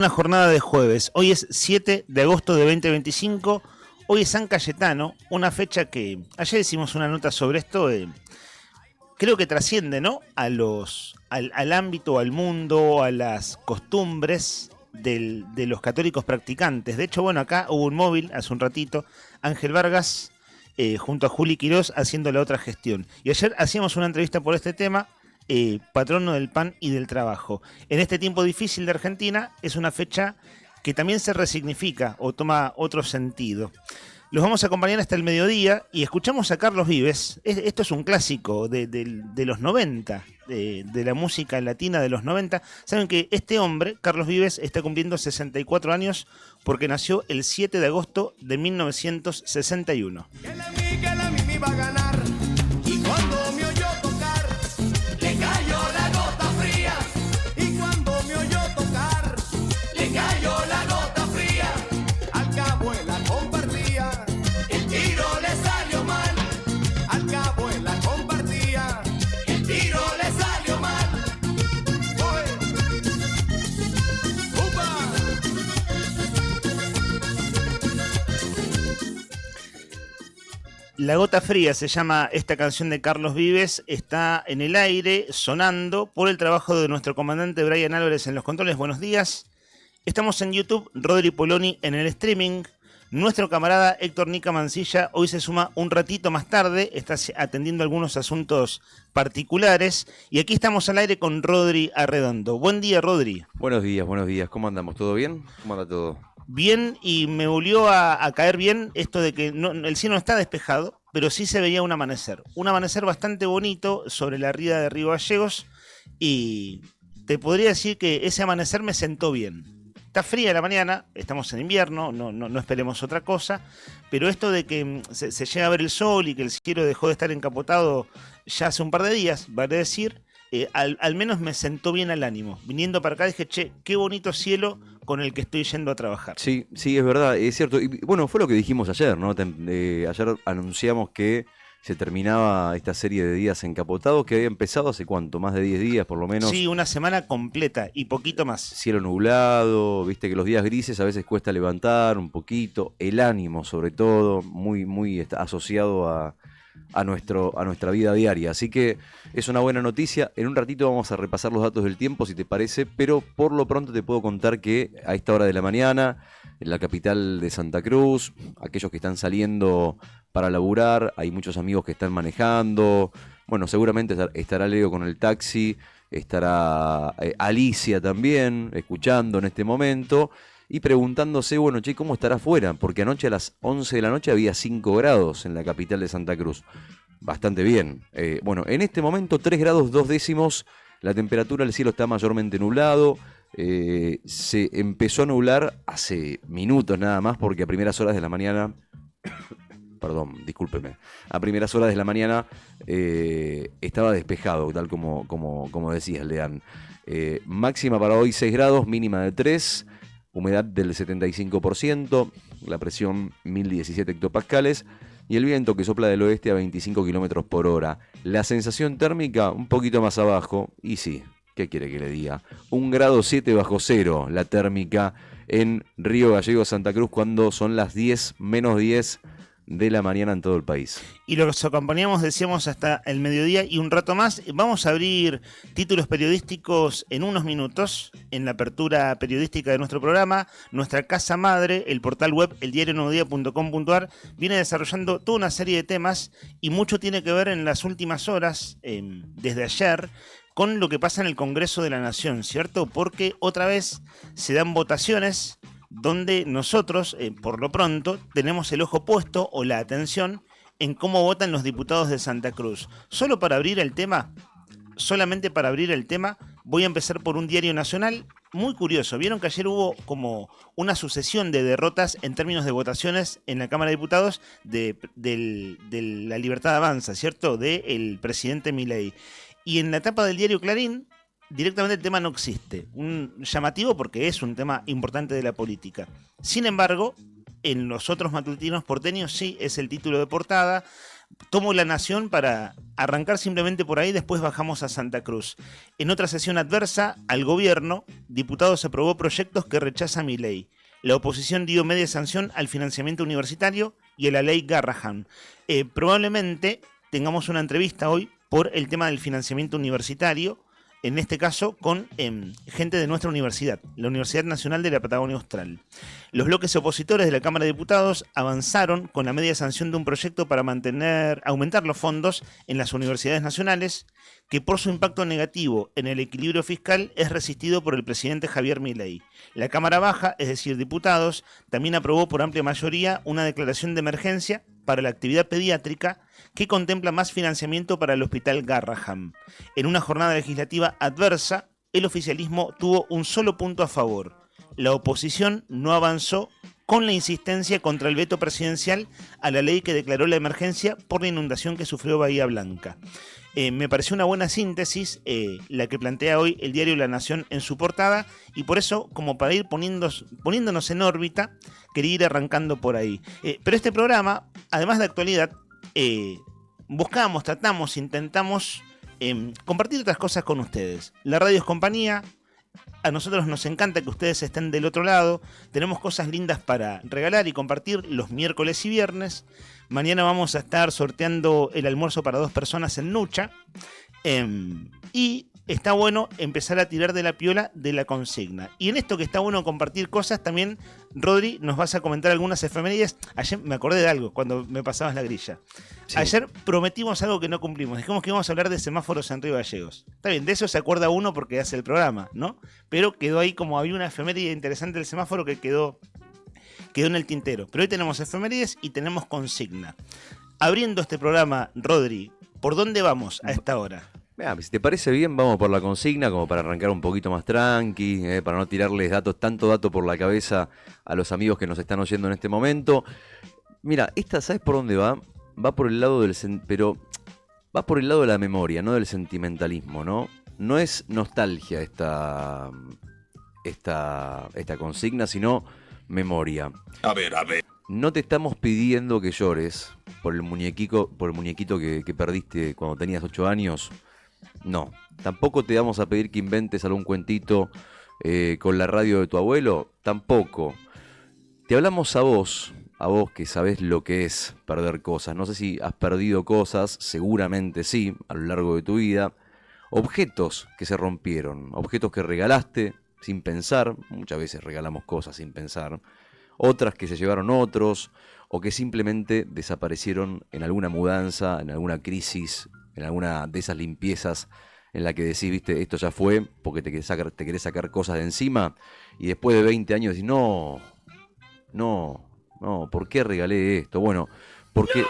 Una jornada de jueves. Hoy es 7 de agosto de 2025. Hoy es San Cayetano, una fecha que ayer hicimos una nota sobre esto. Creo que trasciende, ¿no? Al ámbito, al mundo, a las costumbres de los católicos practicantes. De hecho, bueno, acá hubo un móvil hace un ratito. Ángel Vargas, junto a Juli Quirós, haciendo la otra gestión. Y ayer hacíamos una entrevista por este tema. Patrono del pan y del trabajo. En este tiempo difícil de Argentina es una fecha que también se resignifica o toma otro sentido. Los vamos a acompañar hasta el mediodía y escuchamos a Carlos Vives. Esto es un clásico de los 90, de la música latina de los 90. Saben que este hombre, Carlos Vives, está cumpliendo 64 años porque nació el 7 de agosto de 1961. Que la Mimi va a ganar y cuando me oyó tocar le cayó la gota fría y cuando me oyó tocar le cayó la gota fría. Al cabo él la compartía, el tiro le salió mal. Al cabo él la compartía, el tiro le salió mal. ¡Oye! ¡Upa! La gota fría se llama esta canción de Carlos Vives, está en el aire, sonando, por el trabajo de nuestro comandante Brian Álvarez en los controles. Buenos días. Estamos en YouTube, Rodri Poloni en el streaming. Nuestro camarada Héctor Nica Mancilla hoy se suma un ratito más tarde, está atendiendo algunos asuntos particulares. Y aquí estamos al aire con Rodri Arredondo. Buen día, Rodri. Buenos días. ¿Cómo andamos? ¿Todo bien? ¿Cómo anda todo? Bien, y me volvió a caer bien esto de que el cielo no está despejado, pero sí se veía un amanecer bastante bonito sobre la ría de Río Gallegos, y te podría decir que ese amanecer me sentó bien. Está fría la mañana, estamos en invierno, no esperemos otra cosa, pero esto de que se llega a ver el sol y que el cielo dejó de estar encapotado ya hace un par de días, vale decir, al menos me sentó bien al ánimo. Viniendo para acá dije, che, qué bonito cielo con el que estoy yendo a trabajar. Sí, es verdad, es cierto. Y bueno, fue lo que dijimos ayer, ¿no? Ayer anunciamos que se terminaba esta serie de días encapotados que había empezado hace cuánto, más de 10 días por lo menos. Sí, una semana completa y poquito más. Cielo nublado, viste que los días grises a veces cuesta levantar un poquito, el ánimo sobre todo, muy asociado a nuestra vida diaria. Así que es una buena noticia. En un ratito vamos a repasar los datos del tiempo, si te parece, pero por lo pronto te puedo contar que a esta hora de la mañana, en la capital de Santa Cruz, aquellos que están saliendo para laburar, hay muchos amigos que están manejando. Bueno, seguramente estará Leo con el taxi, estará Alicia también, escuchando en este momento y preguntándose, bueno, che, ¿cómo estará afuera? Porque anoche a las 11 de la noche había 5 grados en la capital de Santa Cruz. Bastante bien. Bueno, en este momento 3 grados 2 décimos, la temperatura del cielo está mayormente nublado. Se empezó a nublar hace minutos nada más porque a primeras horas de la mañana... Perdón, discúlpeme. A primeras horas de la mañana estaba despejado, tal como decías, Lean. Máxima para hoy 6 grados, mínima de 3. Humedad del 75%, la presión 1017 hectopascales y el viento que sopla del oeste a 25 kilómetros por hora. La sensación térmica un poquito más abajo, y sí, ¿qué quiere que le diga? 1 grado 7 bajo cero la térmica en Río Gallegos, Santa Cruz, cuando son las 10 menos 10 de la mañana en todo el país. Y los acompañamos, decíamos, hasta el mediodía y un rato más. Vamos a abrir títulos periodísticos en unos minutos, en la apertura periodística de nuestro programa. Nuestra casa madre, el portal web eldiarionuevodía.com.ar, viene desarrollando toda una serie de temas y mucho tiene que ver en las últimas horas, desde ayer, con lo que pasa en el Congreso de la Nación, ¿cierto? Porque otra vez se dan votaciones donde nosotros, por lo pronto, tenemos el ojo puesto o la atención en cómo votan los diputados de Santa Cruz. Solamente para abrir el tema, voy a empezar por un diario nacional muy curioso. Vieron que ayer hubo como una sucesión de derrotas en términos de votaciones en la Cámara de Diputados de la Libertad Avanza, ¿cierto? Del presidente Milei. Y en la tapa del diario Clarín, directamente el tema no existe. Un llamativo porque es un tema importante de la política. Sin embargo, en los otros matutinos porteños sí es el título de portada. Tomo La Nación para arrancar simplemente por ahí, después bajamos a Santa Cruz. En otra sesión adversa al gobierno, diputados aprobó proyectos que rechaza Milei. La oposición dio media sanción al financiamiento universitario y a la ley Garrahan. Probablemente tengamos una entrevista hoy por el tema del financiamiento universitario, en este caso con gente de nuestra universidad, la Universidad Nacional de la Patagonia Austral. Los bloques opositores de la Cámara de Diputados avanzaron con la media sanción de un proyecto para aumentar los fondos en las universidades nacionales, que por su impacto negativo en el equilibrio fiscal es resistido por el presidente Javier Milei. La Cámara Baja, es decir, diputados, también aprobó por amplia mayoría una declaración de emergencia para la actividad pediátrica que contempla más financiamiento para el Hospital Garrahan. En una jornada legislativa adversa, el oficialismo tuvo un solo punto a favor. La oposición no avanzó con la insistencia contra el veto presidencial a la ley que declaró la emergencia por la inundación que sufrió Bahía Blanca. Me pareció una buena síntesis la que plantea hoy el diario La Nación en su portada, y por eso, como para ir poniéndonos en órbita, quería ir arrancando por ahí. Pero este programa, además de actualidad, buscamos, tratamos, intentamos compartir otras cosas con ustedes. La radio es compañía. A nosotros nos encanta que ustedes estén del otro lado. Tenemos cosas lindas para regalar y compartir los miércoles y viernes. Mañana vamos a estar sorteando el almuerzo para 2 personas en Nucha. Y está bueno empezar a tirar de la piola de la consigna. Y en esto que está bueno compartir cosas, también, Rodri, nos vas a comentar algunas efemérides. Ayer me acordé de algo cuando me pasabas la grilla. Sí. Ayer prometimos algo que no cumplimos. Dijimos que íbamos a hablar de semáforos en Río Gallegos. Está bien, de eso se acuerda uno porque hace el programa, ¿no? Pero quedó ahí, como había una efeméride interesante del semáforo que quedó en el tintero. Pero hoy tenemos efemérides y tenemos consigna. Abriendo este programa, Rodri, ¿por dónde vamos a esta hora? Si te parece bien, vamos por la consigna, como para arrancar un poquito más tranqui, para no tirarles tanto dato por la cabeza a los amigos que nos están oyendo en este momento. Mira, esta, ¿sabes por dónde va? Va por el lado va por el lado de la memoria, no del sentimentalismo, ¿no? No es nostalgia esta consigna, sino memoria. A ver. No te estamos pidiendo que llores por el muñequito que perdiste cuando tenías 8 años. No, tampoco te vamos a pedir que inventes algún cuentito con la radio de tu abuelo, tampoco. Te hablamos a vos que sabés lo que es perder cosas. No sé si has perdido cosas, seguramente sí, a lo largo de tu vida. Objetos que se rompieron, objetos que regalaste sin pensar, muchas veces regalamos cosas sin pensar, otras que se llevaron otros, o que simplemente desaparecieron en alguna mudanza, en alguna crisis, en alguna de esas limpiezas en la que decís, viste, esto ya fue, porque te querés sacar cosas de encima, y después de 20 años decís, no, ¿por qué regalé esto? Bueno, porque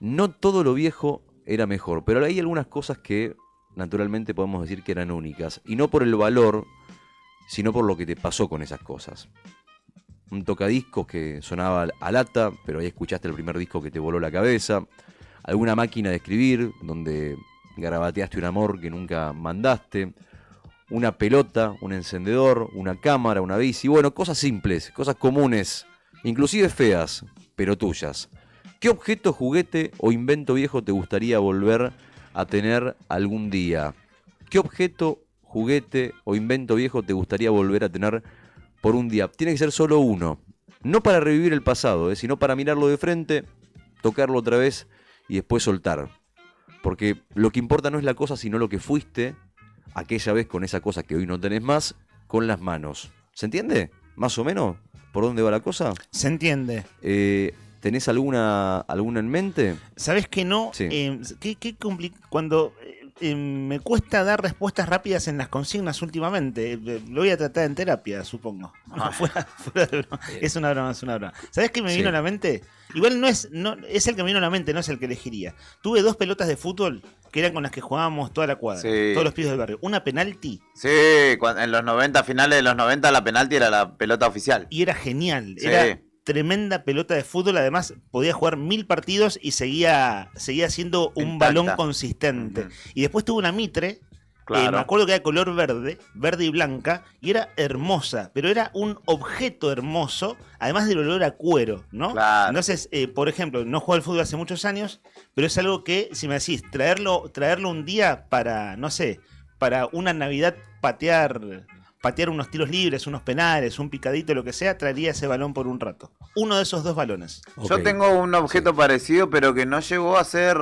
no todo lo viejo era mejor, pero hay algunas cosas que naturalmente podemos decir que eran únicas, y no por el valor, sino por lo que te pasó con esas cosas. Un tocadiscos que sonaba a lata, pero ahí escuchaste el primer disco que te voló la cabeza. Alguna máquina de escribir donde garabateaste un amor que nunca mandaste. Una pelota, un encendedor, una cámara, una bici. Bueno, cosas simples, cosas comunes, inclusive feas, pero tuyas. ¿Qué objeto, juguete o invento viejo te gustaría volver a tener algún día? ¿Qué objeto, juguete o invento viejo te gustaría volver a tener por un día? Tiene que ser solo uno. No para revivir el pasado, sino para mirarlo de frente, tocarlo otra vez y después soltar. Porque lo que importa no es la cosa, sino lo que fuiste aquella vez con esa cosa que hoy no tenés más, con las manos. ¿Se entiende? ¿Más o menos? ¿Por dónde va la cosa? Se entiende. ¿Tenés alguna en mente? ¿Sabés que no? Sí. Cuando me cuesta dar respuestas rápidas en las consignas últimamente. Lo voy a tratar en terapia, supongo. No, fuera de broma. Es una broma. ¿Sabés qué me vino a la mente? Igual es el que me vino a la mente, no es el que elegiría. Tuve 2 pelotas de fútbol que eran con las que jugábamos toda la cuadra, todos los pibes del barrio. Una penalti. Sí, en los 90, finales de los 90, la penalti era la pelota oficial. Y era genial. Sí. Era tremenda pelota de fútbol. Además, podía jugar 1000 partidos y seguía siendo un balón consistente. Y después tuve una Mitre Claro. Me acuerdo que era color verde, verde y blanca, y era hermosa, pero era un objeto hermoso, además del olor a cuero, ¿no? Claro. Entonces, por ejemplo, no juego al fútbol hace muchos años, pero es algo que, si me decís, traerlo un día para, no sé, para una Navidad patear unos tiros libres, unos penales, un picadito, lo que sea, traería ese balón por un rato. Uno de esos dos balones. Yo tengo un objeto parecido, pero que no llegó a ser...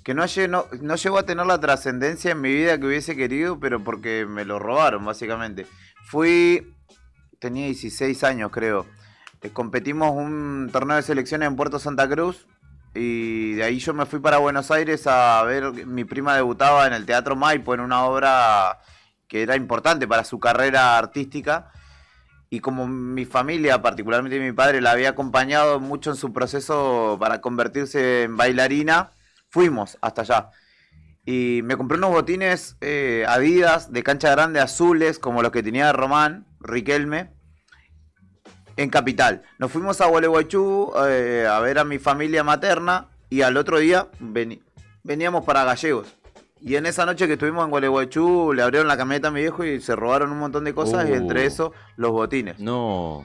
Que no llegó a tener la trascendencia en mi vida que hubiese querido, pero porque me lo robaron, básicamente. Tenía 16 años, creo. Competimos un torneo de selecciones en Puerto Santa Cruz. Y de ahí yo me fui para Buenos Aires a ver, mi prima debutaba en el Teatro Maipo en una obra que era importante para su carrera artística. Y como mi familia, particularmente mi padre, la había acompañado mucho en su proceso para convertirse en bailarina, fuimos hasta allá. Y me compré unos botines Adidas de cancha grande azules, como los que tenía Román Riquelme, en Capital. Nos fuimos a Gualeguaychú a ver a mi familia materna y al otro día veníamos para Gallegos. Y en esa noche que estuvimos en Gualeguaychú le abrieron la camioneta a mi viejo y se robaron un montón de cosas y entre eso los botines. No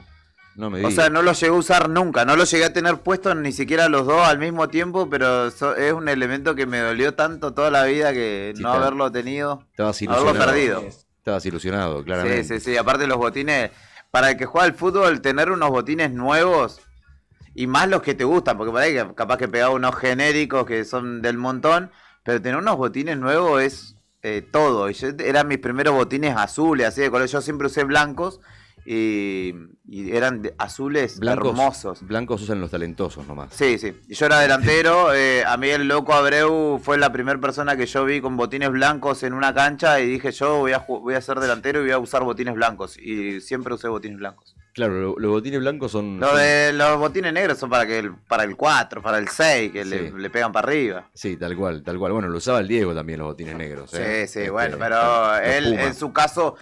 me digas. O sea, no los llegué a usar nunca, no los llegué a tener puestos ni siquiera los dos al mismo tiempo, pero es un elemento que me dolió tanto toda la vida que Sí, no haberlo tenido, Estabas haberlo ilusionado. perdido. Estabas ilusionado, claramente. Sí, aparte los botines, para el que juega al fútbol, tener unos botines nuevos y más los que te gustan, porque por ahí capaz que pegaba unos genéricos que son del montón, pero tener unos botines nuevos es todo. Y eran mis primeros botines azules, así de color. Yo siempre usé blancos y eran azules hermosos. Blancos usan los talentosos nomás. Sí. Y yo era delantero. A mí el loco Abreu fue la primera persona que yo vi con botines blancos en una cancha y dije yo voy a ser delantero y voy a usar botines blancos. Y siempre usé botines blancos. Claro, los botines blancos son... Los botines negros son para el 4, para el 6, que Sí. le pegan para arriba. Sí, tal cual. Bueno, lo usaba el Diego también, los botines negros. Sí, bueno, pero él Puma. en su caso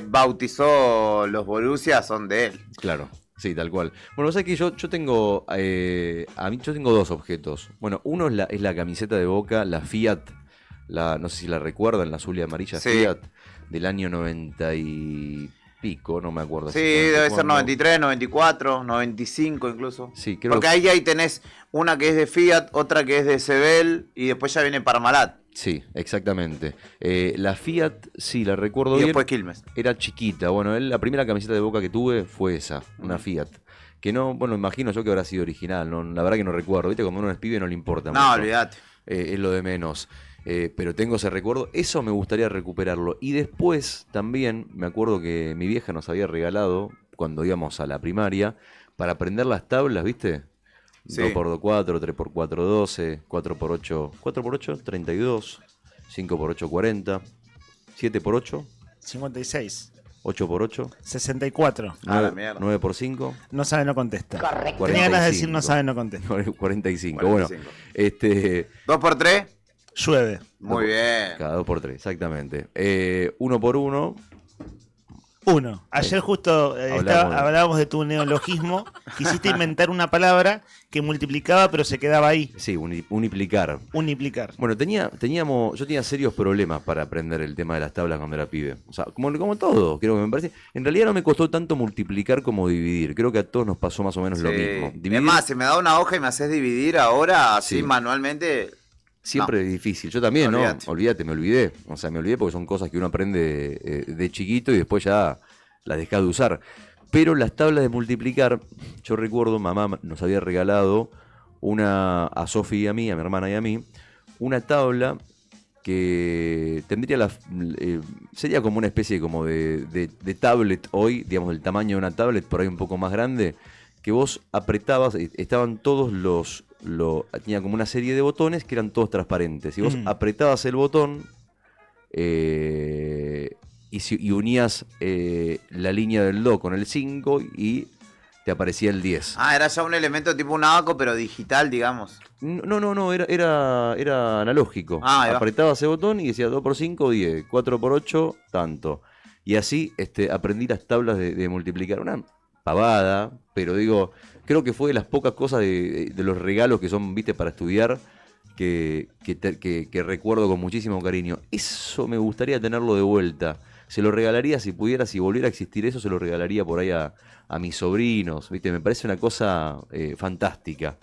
bautizó los Borussia, son de él. Claro, sí, tal cual. Bueno, sabes que yo tengo... yo tengo dos objetos. Bueno, uno es la camiseta de Boca, la Fiat, no sé si la recuerdan, la azul y amarilla Sí. Fiat, del año 90 y pico, no me acuerdo. Sí, exactamente debe ser cuándo. 93, 94, 95 incluso. Sí, creo Porque que... ahí tenés una que es de Fiat, otra que es de Sebel y después ya viene Parmalat. Sí, exactamente. La Fiat, sí, la recuerdo Y bien. después Quilmes. Era chiquita. Bueno, la primera camiseta de Boca que tuve fue esa, una Fiat. Que no, bueno, imagino yo que habrá sido original. No, la verdad que no recuerdo. Viste, como uno es pibe no le importa No, mucho. olvídate. Es lo de menos. Pero tengo ese recuerdo. Eso me gustaría recuperarlo. Y después también me acuerdo que mi vieja nos había regalado, cuando íbamos a la primaria, para aprender las tablas, ¿viste? Sí. 2x4, 3x4, 12, 4x8, 4x8, 32, 5x8, 40, 7x8, 56. 8x8, 64. Ah, la mierda. 9x5, No sabe, no contesta. Correcto. Tenía ganas de 45. decir no sabe, no contesta. 45. Bueno, 45. 2 por 3, Llueve. muy bien. cada 2x3, exactamente. 1x1, Uno. Ayer justo hablábamos de tu neologismo. Quisiste inventar una palabra que multiplicaba pero se quedaba ahí. sí, uniplicar. Uniplicar. Bueno, yo tenía serios problemas para aprender el tema de las tablas cuando era pibe. O sea, como todo, creo que me parece. En realidad no me costó tanto multiplicar como dividir. Creo que a todos nos pasó más o menos lo mismo. Es más, si me da una hoja y me haces dividir ahora, así Sí. manualmente. Siempre es difícil. Yo también, Olvídate. ¿no? Olvídate, me olvidé. O sea, me olvidé porque son cosas que uno aprende de chiquito y después ya las dejás de usar. Pero las tablas de multiplicar, yo recuerdo, mamá nos había regalado a Sofi y a mí, a mi hermana y a mí, una tabla que tendría sería como una especie como de tablet hoy, digamos, el tamaño de una tablet, por ahí un poco más grande, que vos apretabas, estaban todos tenía como una serie de botones que eran todos transparentes. Y vos apretabas el botón y unías la línea del do con el 5 y te aparecía el 10. Ah, era ya un elemento tipo un abaco, pero digital, digamos. No, era analógico. Ah, ahí va. Apretabas el botón y decía 2x5, 10, 4x8, tanto. Y así aprendí las tablas de multiplicar. Una pavada, pero digo, creo que fue de las pocas cosas de los regalos que son, viste, para estudiar, que recuerdo con muchísimo cariño. Eso me gustaría tenerlo de vuelta. Se lo regalaría si pudiera, si volviera a existir eso, se lo regalaría por ahí a mis sobrinos, ¿viste? Me parece una cosa fantástica.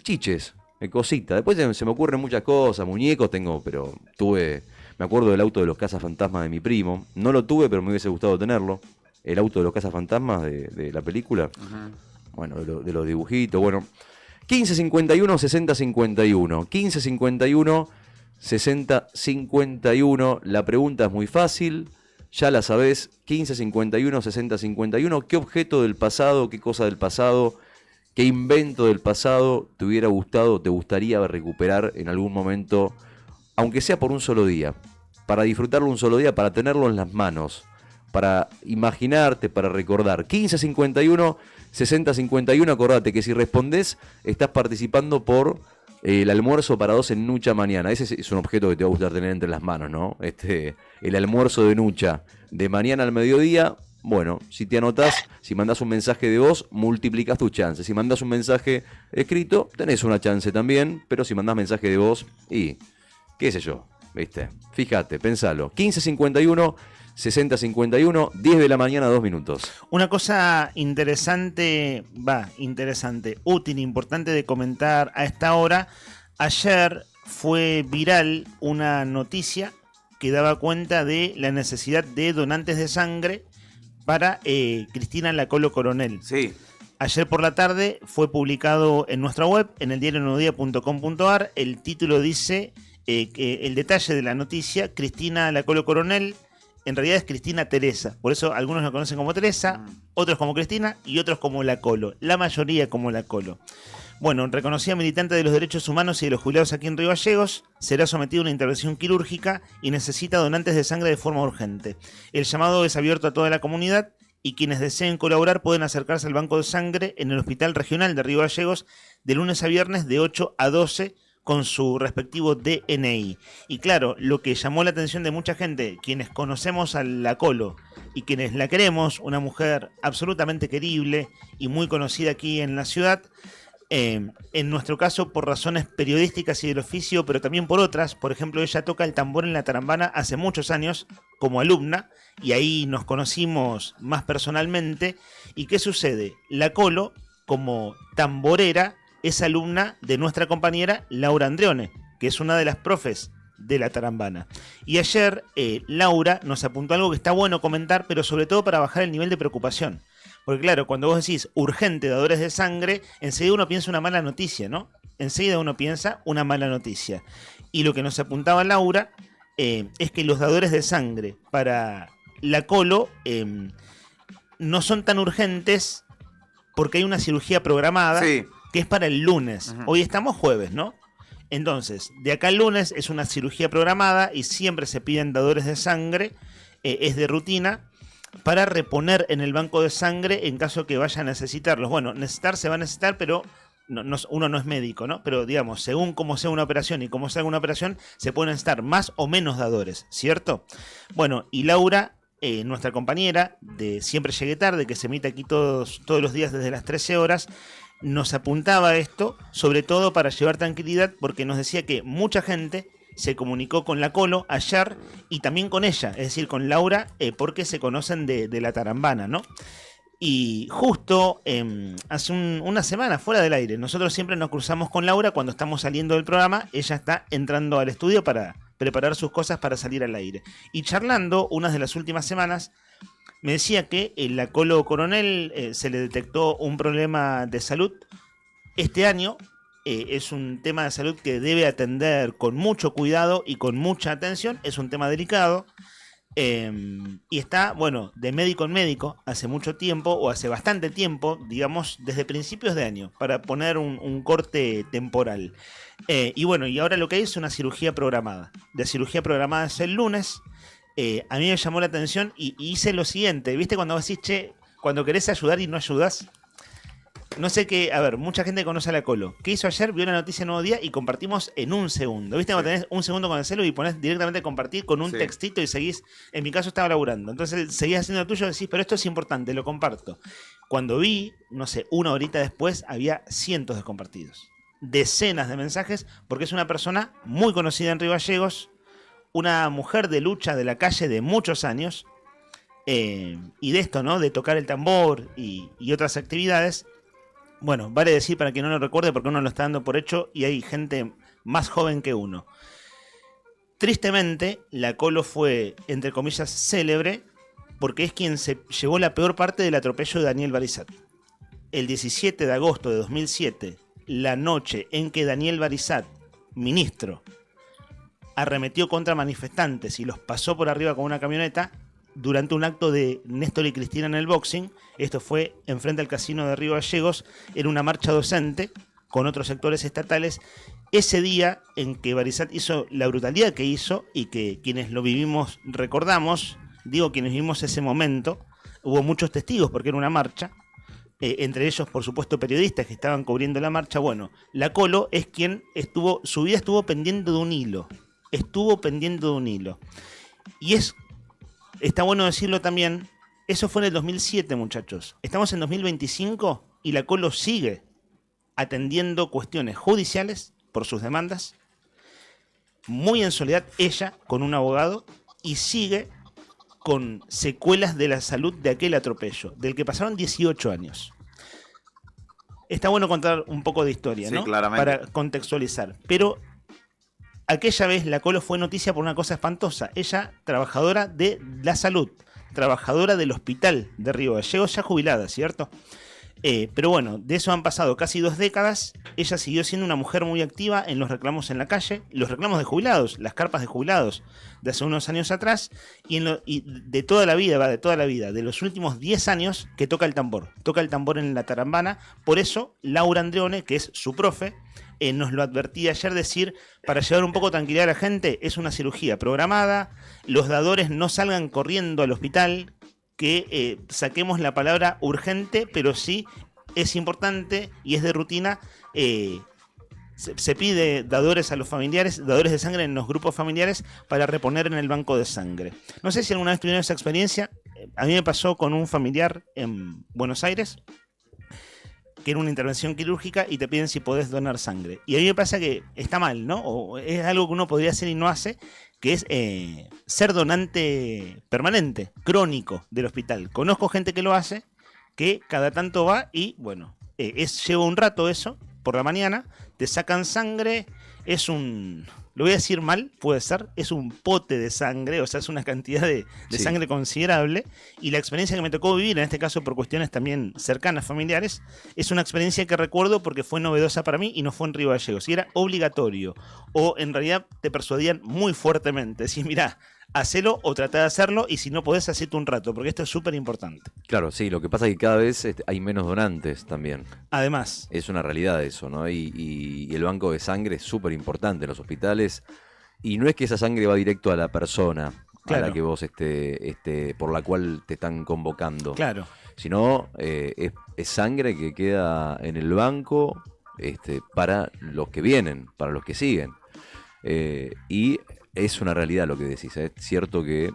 Chiches, cosita. Después se me ocurren muchas cosas, muñecos tengo, pero me acuerdo del auto de los cazafantasmas de mi primo. No lo tuve, pero me hubiese gustado tenerlo. El auto de los cazafantasmas de la película. Bueno, de los dibujitos, bueno. 1551 60 51. 1551 60 51. La pregunta es muy fácil. Ya la sabés, 1551 60 51. ¿Qué objeto del pasado, qué cosa del pasado, qué invento del pasado te hubiera gustado, te gustaría recuperar en algún momento, aunque sea por un solo día? Para disfrutarlo un solo día, para tenerlo en las manos, para imaginarte, para recordar. 1551 60 51. Acordate que si respondés, estás participando por el almuerzo para 2 en Nucha mañana. Ese es un objeto que te va a gustar tener entre las manos, ¿no? El almuerzo de Nucha de mañana al mediodía. Bueno, si te anotás, si mandás un mensaje de voz, multiplicás tus chances. Si mandás un mensaje escrito, tenés una chance también, pero si mandás mensaje de voz, y qué sé yo, ¿viste? Fíjate, pensalo. 1551 60 51, 10 de la mañana, 2 minutos. Una cosa interesante, útil, importante de comentar a esta hora. Ayer fue viral una noticia que daba cuenta de la necesidad de donantes de sangre para Cristina Lacolo Coronel. Sí. Ayer por la tarde fue publicado en nuestra web, en el diarionuevodía.com.ar. El título dice que el detalle de la noticia: Cristina Lacolo Coronel, en realidad es Cristina Teresa, por eso algunos la conocen como Teresa, otros como Cristina y otros como La Colo, la mayoría como La Colo. Bueno, reconocida militante de los derechos humanos y de los jubilados aquí en Río Gallegos, será sometida a una intervención quirúrgica y necesita donantes de sangre de forma urgente. El llamado es abierto a toda la comunidad y quienes deseen colaborar pueden acercarse al banco de sangre en el Hospital Regional de Río Gallegos de lunes a viernes de 8 a 12 con su respectivo DNI. Y claro, lo que llamó la atención de mucha gente, quienes conocemos a La Colo y quienes la queremos, una mujer absolutamente querible y muy conocida aquí en la ciudad, en nuestro caso por razones periodísticas y del oficio, pero también por otras. Por ejemplo, ella toca el tambor en la tarambana hace muchos años como alumna y ahí nos conocimos más personalmente. ¿Y qué sucede? La Colo, como tamborera, es alumna de nuestra compañera Laura Andreone, que es una de las profes de la tarambana. Y ayer Laura nos apuntó algo que está bueno comentar, pero sobre todo para bajar el nivel de preocupación. Porque claro, cuando vos decís urgente dadores de sangre, enseguida uno piensa una mala noticia, ¿no? Enseguida uno piensa una mala noticia. Y lo que nos apuntaba Laura es que los dadores de sangre para La Colo no son tan urgentes porque hay una cirugía programada. Sí. Que es para el lunes. Hoy estamos jueves, ¿no? Entonces, de acá al lunes es una cirugía programada y siempre se piden dadores de sangre, es de rutina, para reponer en el banco de sangre en caso que vaya a necesitarlos. Bueno, necesitar se va a necesitar, pero uno no es médico, ¿no? Pero digamos, según cómo sea una operación y cómo sea una operación, se pueden necesitar más o menos dadores, ¿cierto? Bueno, y Laura, nuestra compañera de Siempre Llegué Tarde, que se emite aquí todos los días desde las 13 horas, nos apuntaba esto, sobre todo para llevar tranquilidad, porque nos decía que mucha gente se comunicó con La Colo ayer y también con ella, es decir, con Laura, porque se conocen de la tarambana, ¿no? Y justo hace una semana, fuera del aire, nosotros siempre nos cruzamos con Laura cuando estamos saliendo del programa. Ella está entrando al estudio para preparar sus cosas para salir al aire. Y charlando unas de las últimas semanas, me decía que en La Colo Coronel se le detectó un problema de salud este año. Es un tema de salud que debe atender con mucho cuidado y con mucha atención. Es un tema delicado. Y está, bueno, de médico en médico hace mucho tiempo, o hace bastante tiempo, digamos, desde principios de año, para poner un corte temporal. Y bueno, y ahora lo que hay es una cirugía programada. La cirugía programada es el lunes. A mí me llamó la atención y hice lo siguiente. ¿Viste cuando vos decís, che, cuando querés ayudar y no ayudás? No sé qué, a ver, mucha gente conoce a La Colo. ¿Qué hizo ayer? Vio la noticia en Nuevo Día y compartimos en un segundo. ¿Viste cuando tenés un segundo con el celu y ponés directamente compartir con un textito y seguís? En mi caso estaba laburando. Entonces seguís haciendo lo tuyo y decís, pero esto es importante, lo comparto. Cuando vi, no sé, una horita después, había cientos de compartidos. decenas de mensajes, porque es una persona muy conocida en Río Gallegos, una mujer de lucha de la calle de muchos años, y de esto, ¿no? De tocar el tambor y otras actividades. Bueno, vale decir para quien no lo recuerde, porque uno lo está dando por hecho y hay gente más joven que uno. Tristemente, la Colo fue, entre comillas, célebre, porque es quien se llevó la peor parte del atropello de Daniel Barizat. El 17 de agosto de 2007, la noche en que Daniel Barizat, ministro, arremetió contra manifestantes y los pasó por arriba con una camioneta durante un acto de Néstor y Cristina en el boxing. Esto fue enfrente al casino de Río Gallegos, en una marcha docente con otros sectores estatales. Ese día en que Barizat hizo la brutalidad que hizo y que quienes lo vivimos recordamos, digo quienes vivimos ese momento, hubo muchos testigos porque era una marcha, entre ellos por supuesto periodistas que estaban cubriendo la marcha. Bueno, la Colo es quien su vida estuvo pendiente de un hilo, y está bueno decirlo también, eso fue en el 2007, muchachos, estamos en 2025 y la Colo sigue atendiendo cuestiones judiciales por sus demandas, muy en soledad ella con un abogado, y sigue con secuelas de la salud de aquel atropello, del que pasaron 18 años. Está bueno contar un poco de historia, Sí, ¿no? claramente. Para contextualizar. Pero aquella vez la Colo fue noticia por una cosa espantosa. Ella, trabajadora de la salud, trabajadora del hospital de Río Gallegos, ya jubilada, ¿cierto? Pero bueno, de eso han pasado casi 2 décadas. Ella siguió siendo una mujer muy activa en los reclamos en la calle, los reclamos de jubilados, las carpas de jubilados de hace unos años atrás, y de toda la vida, de los últimos 10 años que toca el tambor en la tarambana. Por eso Laura Andreone, que es su profe, nos lo advertía ayer, decir, para llevar un poco de tranquilidad a la gente, es una cirugía programada, los dadores no salgan corriendo al hospital, que saquemos la palabra urgente, pero sí es importante y es de rutina. Se pide dadores a los familiares, dadores de sangre en los grupos familiares para reponer en el banco de sangre. No sé si alguna vez tuvieron esa experiencia. A mí me pasó con un familiar en Buenos Aires, que era una intervención quirúrgica y te piden si podés donar sangre. Y a mí me pasa que está mal, ¿no? O es algo que uno podría hacer y no hace, que es ser donante permanente, crónico del hospital. Conozco gente que lo hace, que cada tanto va y, bueno, lleva un rato eso, por la mañana, te sacan sangre, lo voy a decir mal, puede ser, es un pote de sangre, o sea, es una cantidad de Sí. sangre considerable, y la experiencia que me tocó vivir, en este caso por cuestiones también cercanas, familiares, es una experiencia que recuerdo porque fue novedosa para mí y no fue en Río Gallegos, y era obligatorio, o en realidad te persuadían muy fuertemente, decís, mirá, hacelo o tratá de hacerlo, y si no podés, hacete un rato, porque esto es súper importante. Claro, sí, lo que pasa es que cada vez hay menos donantes también. Además, Es una realidad eso, ¿no? Y el banco de sangre es súper importante en los hospitales. Y no es que esa sangre va directo a la persona a Claro. la que vos por la cual te están convocando. claro, Sino es sangre que queda en el banco para los que vienen, para los que siguen. Y es una realidad lo que decís. Es cierto que,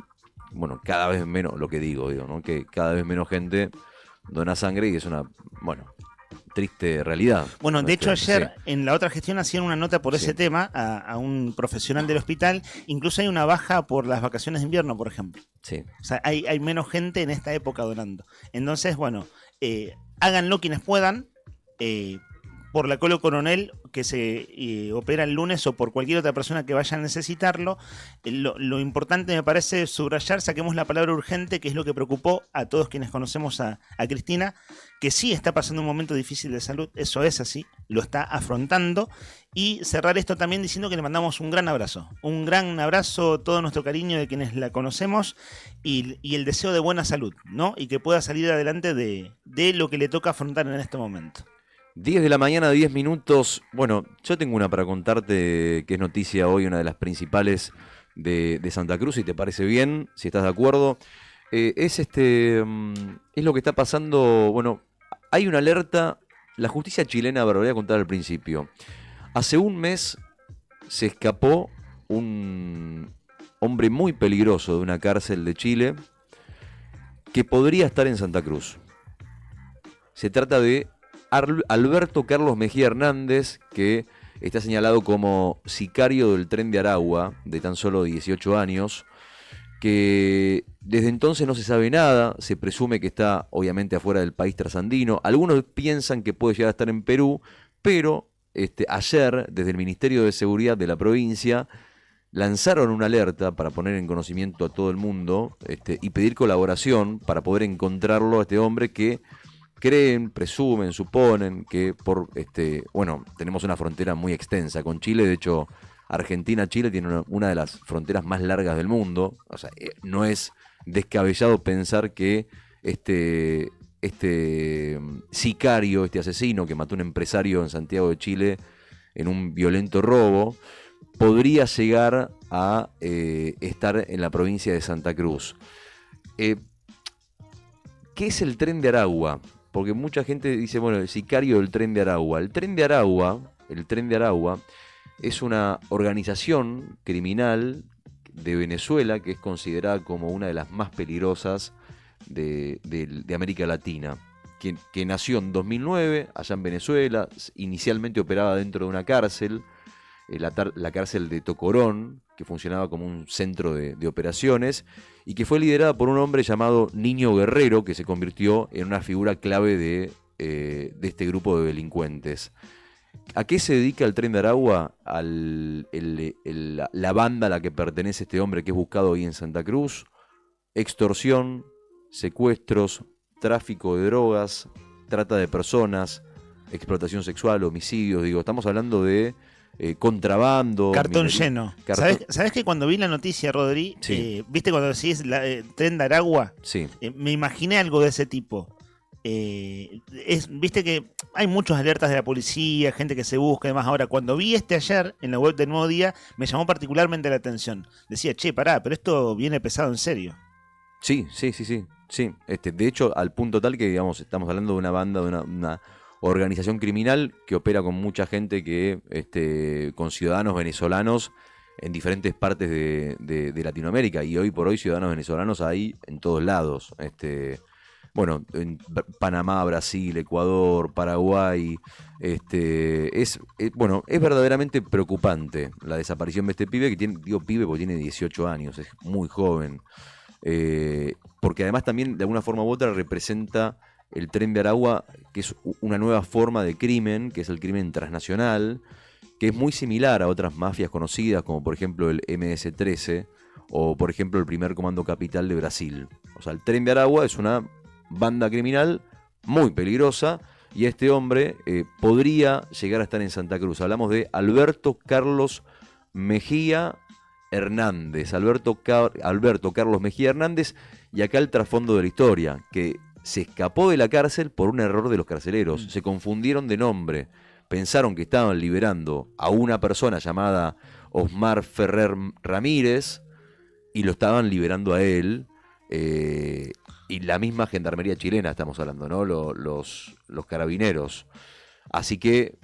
bueno, cada vez menos, lo que digo, ¿no? Que cada vez menos gente dona sangre y es una, bueno, triste realidad. bueno, de hecho ayer Sí. en la otra gestión hacían una nota por Sí. ese tema a un profesional del hospital. Incluso hay una baja por las vacaciones de invierno, por ejemplo. Sí. O sea, hay menos gente en esta época donando. Entonces, bueno, háganlo quienes puedan. Por la Colo Coronel, que se opera el lunes, o por cualquier otra persona que vaya a necesitarlo. Lo importante me parece subrayar, saquemos la palabra urgente, que es lo que preocupó a todos quienes conocemos a Cristina, que sí está pasando un momento difícil de salud, eso es así, lo está afrontando. Y cerrar esto también diciendo que le mandamos un gran abrazo, todo nuestro cariño de quienes la conocemos, y el deseo de buena salud, ¿no? Y que pueda salir adelante de lo que le toca afrontar en este momento. 10 de la mañana, 10 minutos. Bueno, yo tengo una para contarte que es noticia hoy, una de las principales de Santa Cruz, si te parece bien, si estás de acuerdo. Es lo que está pasando. Bueno, hay una alerta. La justicia chilena, pero lo voy a contar al principio. Hace un mes se escapó un hombre muy peligroso de una cárcel de Chile que podría estar en Santa Cruz. Se trata de Alberto Carlos Mejía Hernández, que está señalado como sicario del Tren de Aragua, de tan solo 18 años, que desde entonces no se sabe nada, se presume que está obviamente afuera del país trasandino. Algunos piensan que puede llegar a estar en Perú, pero ayer, desde el Ministerio de Seguridad de la provincia, lanzaron una alerta para poner en conocimiento a todo el mundo y pedir colaboración para poder encontrarlo a este hombre que creen, presumen, suponen que tenemos una frontera muy extensa con Chile. De hecho, Argentina-Chile tiene una de las fronteras más largas del mundo. O sea, no es descabellado pensar que este sicario, este asesino que mató a un empresario en Santiago de Chile en un violento robo, podría llegar a estar en la provincia de Santa Cruz. ¿Qué es el Tren de Aragua? Porque mucha gente dice, bueno, el sicario del Tren de Aragua. El Tren de Aragua es una organización criminal de Venezuela que es considerada como una de las más peligrosas de América Latina, que nació en 2009 allá en Venezuela. Inicialmente operaba dentro de una cárcel, la cárcel de Tocorón, que funcionaba como un centro de operaciones, y que fue liderada por un hombre llamado Niño Guerrero, que se convirtió en una figura clave de este grupo de delincuentes. ¿A qué se dedica el Tren de Aragua? La banda a la que pertenece este hombre que es buscado hoy en Santa Cruz: extorsión, secuestros, tráfico de drogas, trata de personas, explotación sexual, homicidios. Estamos hablando de contrabando. Cartón lleno. ¿Sabés que cuando vi la noticia, Rodri, Sí. viste cuando decís Tren de Aragua? Sí. Me imaginé algo de ese tipo. Viste que hay muchas alertas de la policía, gente que se busca y demás. Ahora, cuando vi ayer en la web del Nuevo Día, me llamó particularmente la atención. Decía, pará, pero esto viene pesado en serio. Sí. De hecho, al punto tal que, digamos, estamos hablando de una banda, de una organización criminal que opera con mucha gente con ciudadanos venezolanos en diferentes partes de Latinoamérica. Y hoy por hoy ciudadanos venezolanos hay en todos lados. En Panamá, Brasil, Ecuador, Paraguay. Es verdaderamente preocupante la desaparición de este pibe, que pibe porque tiene 18 años, es muy joven. Porque además también de alguna forma u otra representa el Tren de Aragua, que es una nueva forma de crimen, que es el crimen transnacional, que es muy similar a otras mafias conocidas, como por ejemplo el MS-13 o por ejemplo el Primer Comando Capital de Brasil. O sea, el Tren de Aragua es una banda criminal muy peligrosa, y este hombre podría llegar a estar en Santa Cruz. Hablamos de Alberto Carlos Mejía Hernández. Alberto Carlos Mejía Hernández, y acá el trasfondo de la historia, que se escapó de la cárcel por un error de los carceleros. Se confundieron de nombre. Pensaron que estaban liberando a una persona llamada Osmar Ferrer Ramírez y lo estaban liberando a él. Y la misma gendarmería chilena estamos hablando, ¿no? Los carabineros. Así que,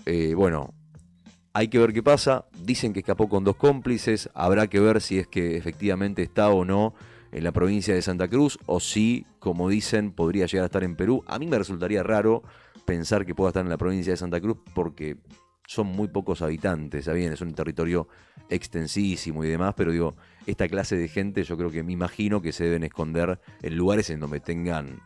hay que ver qué pasa. Dicen que escapó con 2 cómplices. Habrá que ver si es que efectivamente está o no en la provincia de Santa Cruz, o si, como dicen, podría llegar a estar en Perú. A mí me resultaría raro pensar que pueda estar en la provincia de Santa Cruz, porque son muy pocos habitantes. ¿Está bien? Es un territorio extensísimo y demás, pero esta clase de gente yo creo que me imagino que se deben esconder en lugares en donde tengan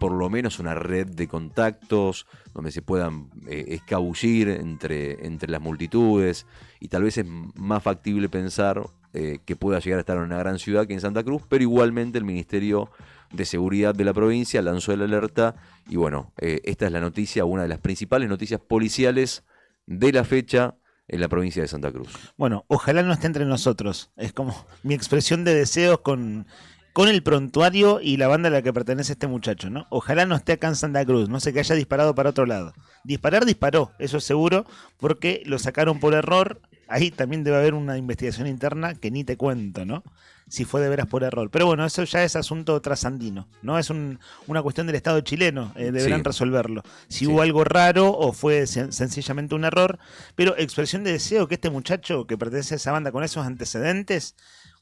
por lo menos una red de contactos, donde se puedan escabullir entre las multitudes, y tal vez es más factible pensar que pueda llegar a estar en una gran ciudad que en Santa Cruz, pero igualmente el Ministerio de Seguridad de la provincia lanzó la alerta, y esta es la noticia, una de las principales noticias policiales de la fecha en la provincia de Santa Cruz. Bueno, ojalá no esté entre nosotros. Es como mi expresión de deseos con el prontuario y la banda a la que pertenece este muchacho, ¿no? Ojalá no esté acá en Santa Cruz, no sé, que haya disparado para otro lado. Disparó, eso es seguro, porque lo sacaron por error. Ahí también debe haber una investigación interna que ni te cuento, ¿no? Si fue de veras por error. Pero bueno, eso ya es asunto trasandino, ¿no? Es una cuestión del Estado chileno, deberán resolverlo. Si hubo algo raro o fue sencillamente un error. Pero expresión de deseo que este muchacho que pertenece a esa banda con esos antecedentes,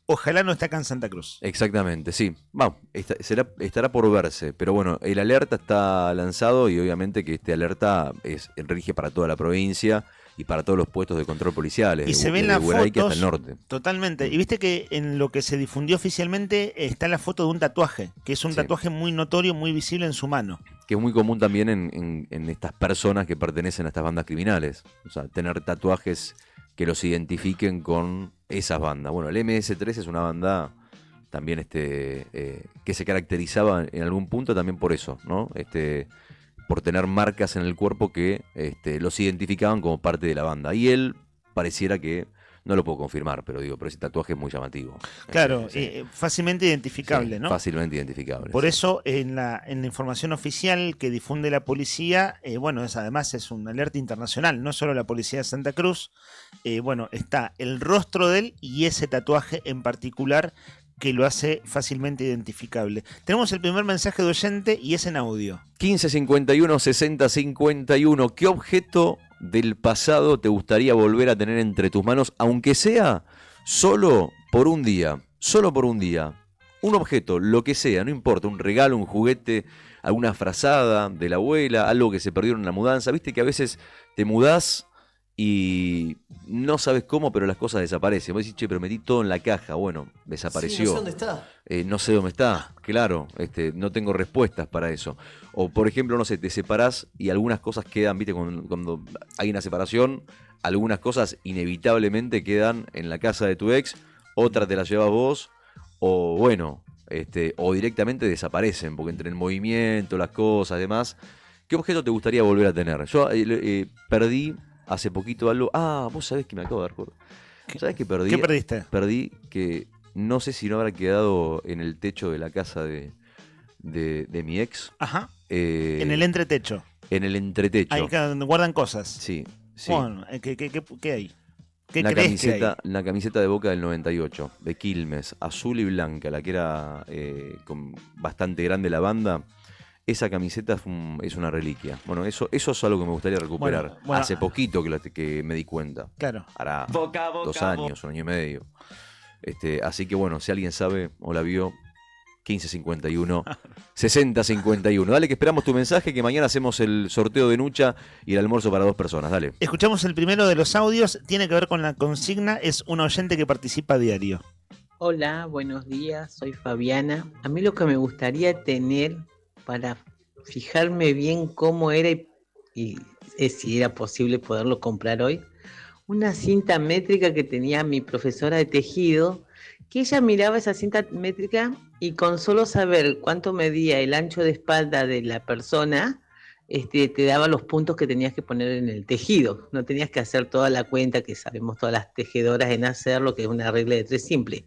Ojalá no esté acá en Santa Cruz. Exactamente, sí. Vamos, estará por verse, pero bueno, el alerta está lanzado y obviamente que este alerta rige para toda la provincia y para todos los puestos de control policiales. Y se ven desde las Hueraique hasta fotos. el norte. Totalmente. Y viste que en lo que se difundió oficialmente está la foto de un tatuaje, que es un Sí. tatuaje muy notorio, muy visible en su mano. Que es muy común también en estas personas que pertenecen a estas bandas criminales. O sea, tener tatuajes que los identifiquen con esas bandas. Bueno, el MS3 es una banda también que se caracterizaba en algún punto también por eso, ¿no? Por tener marcas en el cuerpo que los identificaban como parte de la banda. Y él pareciera que, no lo puedo confirmar, pero ese tatuaje es muy llamativo. Claro, Sí. fácilmente identificable, Sí, ¿no? fácilmente identificable. Por sí. eso en la información oficial que difunde la policía, además es una alerta internacional, no solo la policía de Santa Cruz, está el rostro de él y ese tatuaje en particular que lo hace fácilmente identificable. Tenemos el primer mensaje de oyente y es en audio. 1551 60 51. ¿Qué objeto del pasado te gustaría volver a tener entre tus manos, aunque sea solo por un día? Solo por un día. Un objeto, lo que sea, no importa, un regalo, un juguete, alguna frazada de la abuela, algo que se perdió en la mudanza. Viste que a veces te mudás y no sabes cómo, pero las cosas desaparecen. Vos decís, che, pero metí todo en la caja. Bueno, desapareció. Sí, no sé dónde está. No sé dónde está, claro, no tengo respuestas para eso. O por ejemplo, no sé, te separás y algunas cosas quedan, viste, cuando hay una separación, algunas cosas inevitablemente quedan en la casa de tu ex, otras te las llevas vos, o bueno, o directamente desaparecen, porque entre el movimiento, las cosas, demás. ¿Qué objeto te gustaría volver a tener? Yo perdí hace poquito algo. Ah, vos sabés que me acabo de dar cuenta. ¿Sabés que perdí? ¿Qué perdiste? Perdí que no sé si no habrá quedado en el techo de la casa de mi ex. Ajá. eh, En el entretecho. en el entretecho. Ahí donde guardan cosas. Sí, sí. Bueno, ¿qué hay? ¿Qué La crees que hay? la camiseta de Boca del 98, de Quilmes, azul y blanca, la que era bastante grande la banda. Esa camiseta es una reliquia. Bueno, eso es algo que me gustaría recuperar. Bueno, Hace poquito que me di cuenta. Claro. Hará Boca, 2 años, 1 año y medio. Así que bueno, si alguien sabe o la vio, 1551 6051. Dale, que esperamos tu mensaje, que mañana hacemos el sorteo de Nucha y el almuerzo para 2 personas. Dale. Escuchamos el primero de los audios, tiene que ver con la consigna, es un oyente que participa a diario. Hola, buenos días, soy Fabiana. A mí lo que me gustaría tener para fijarme bien cómo era y si era posible poderlo comprar hoy, una cinta métrica que tenía mi profesora de tejido, que ella miraba esa cinta métrica y con solo saber cuánto medía el ancho de espalda de la persona, te daba los puntos que tenías que poner en el tejido. No tenías que hacer toda la cuenta que sabemos todas las tejedoras en hacer, lo que es una regla de 3 simple.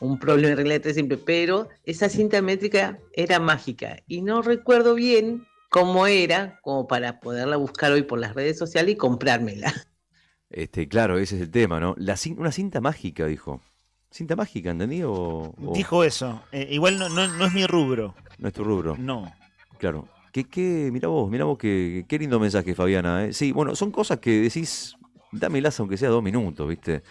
Un problema de regla de 3 simple, pero esa cinta métrica era mágica y no recuerdo bien cómo era, como para poderla buscar hoy por las redes sociales y comprármela. Claro, ese es el tema, ¿no? Una cinta mágica, dijo. ¿Cinta mágica, entendí? Dijo eso. Igual no es mi rubro. No es tu rubro. No. Claro. Mirá vos, qué lindo mensaje, Fabiana. Sí, bueno, son cosas que decís, dámelas aunque sea 2 minutos, ¿viste?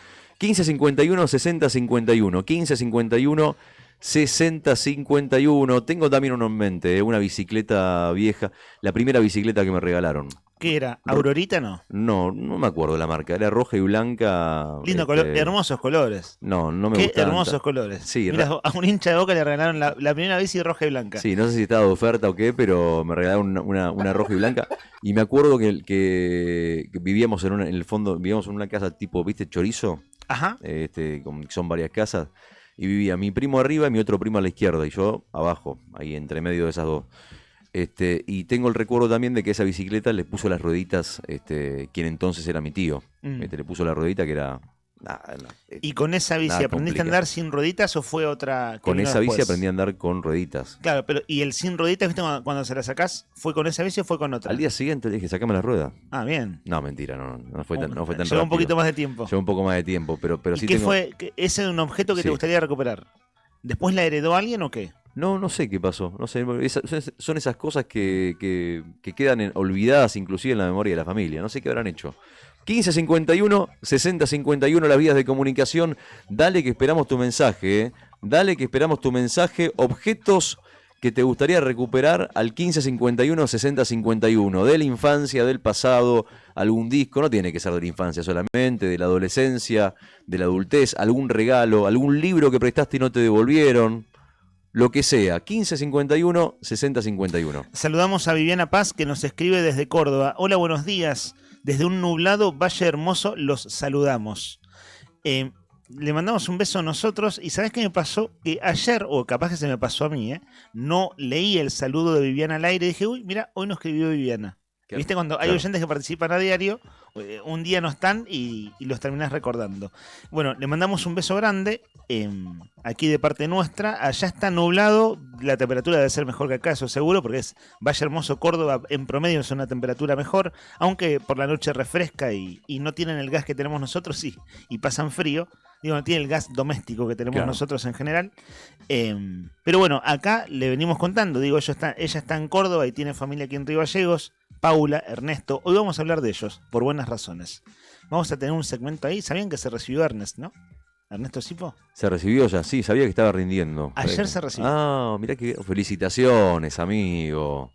1551 60 51. 1551 60 51. Tengo también uno en mente, una bicicleta vieja, la primera bicicleta que me regalaron. ¿Qué era? ¿Aurorita no? No me acuerdo la marca, era roja y blanca. Lindo color, hermosos colores. No me Qué gustaban. hermosos colores. Sí, Mira, a un hincha de Boca le regalaron la primera bici roja y blanca. Sí, no sé si estaba de oferta o qué, pero me regalaron una roja y blanca. Y me acuerdo que vivíamos en el fondo, vivíamos en una casa tipo, ¿viste? Chorizo. Ajá. Son varias casas. Y vivía mi primo arriba y mi otro primo a la izquierda. Y yo abajo, ahí entre medio de esas dos. Y tengo el recuerdo también de que esa bicicleta le puso las rueditas, quien entonces era mi tío. Le puso la ruedita que era... ¿Y con esa bici aprendiste a andar sin rueditas o fue otra? Con esa bici después? aprendí a andar con rueditas. Claro, pero ¿y el sin rueditas, viste, cuando se la sacás, fue con esa bici o fue con otra? Al día siguiente le dije, sacame la rueda. Ah, bien. No, mentira, no fue tan Llevó rápido. un poquito más de tiempo. Llevó un poco más de tiempo, pero ¿Y sí qué tengo... fue? ¿Ese es un objeto que te Sí. gustaría recuperar? ¿Después la heredó alguien o qué? No sé qué pasó. No sé, son esas cosas que quedan olvidadas inclusive en la memoria de la familia. No sé qué habrán hecho. 1551 6051, las vías de comunicación. Dale que esperamos tu mensaje, ¿eh? Dale que esperamos tu mensaje. Objetos que te gustaría recuperar al 1551 6051, de la infancia, del pasado, algún disco, no tiene que ser de la infancia solamente, de la adolescencia, de la adultez, algún regalo, algún libro que prestaste y no te devolvieron, lo que sea. 1551 6051. Saludamos a Viviana Paz, que nos escribe desde Córdoba. Hola, buenos días. Desde un nublado Valle Hermoso los saludamos. Le mandamos un beso a nosotros. Y ¿sabés qué me pasó? Que ayer, o capaz que se me pasó a mí, no leí el saludo de Viviana al aire y dije, uy, mira, hoy nos escribió Viviana. ¿Viste? Cuando hay oyentes que participan a diario, un día no están y los terminás recordando. Bueno, le mandamos un beso grande, aquí de parte nuestra. Allá está nublado, la temperatura debe ser mejor que acá, eso seguro, porque es Valle Hermoso, Córdoba, en promedio es una temperatura mejor, aunque por la noche refresca y no tienen el gas que tenemos nosotros, sí, y pasan frío. Digo, no tiene el gas doméstico que tenemos nosotros en general. Pero bueno, acá le venimos contando. Digo, ella está en Córdoba y tiene familia aquí en Río Gallegos. Paula, Ernesto. Hoy vamos a hablar de ellos, por buenas razones. Vamos a tener un segmento ahí. ¿Sabían que se recibió Ernest, no? ¿Ernesto Sipo? Se recibió ya, sí, sabía que estaba rindiendo. Ayer se recibió. Ah, mirá que felicitaciones, amigo.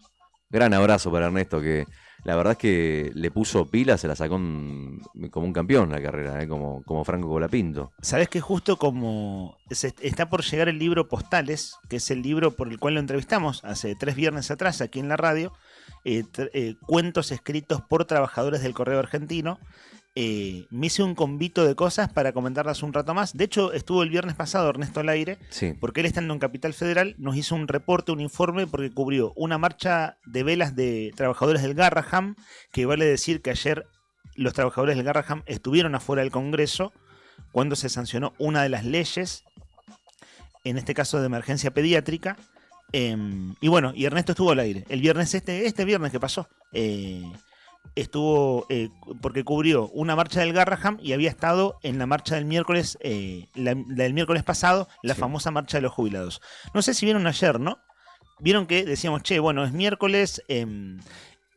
Gran abrazo para Ernesto, que la verdad es que le puso pilas, se la sacó como un campeón la carrera, como Franco Colapinto. Sabés que justo como está por llegar el libro Postales, que es el libro por el cual lo entrevistamos hace 3 viernes atrás aquí en la radio, cuentos escritos por trabajadores del Correo Argentino. Me hice un convito de cosas para comentarlas un rato más. De hecho, estuvo el viernes pasado Ernesto al aire, sí, porque él estando en Capital Federal nos hizo un reporte, un informe, porque cubrió una marcha de velas de trabajadores del Garraham, que vale decir que ayer los trabajadores del Garraham estuvieron afuera del Congreso cuando se sancionó una de las leyes, en este caso de emergencia pediátrica. Y bueno, y Ernesto estuvo al aire el viernes, este viernes que pasó. Estuvo porque cubrió una marcha del Garraham y había estado en la marcha del miércoles, la del miércoles pasado, la famosa marcha de los jubilados. No sé si vieron ayer, ¿no? Vieron que decíamos, bueno, es miércoles,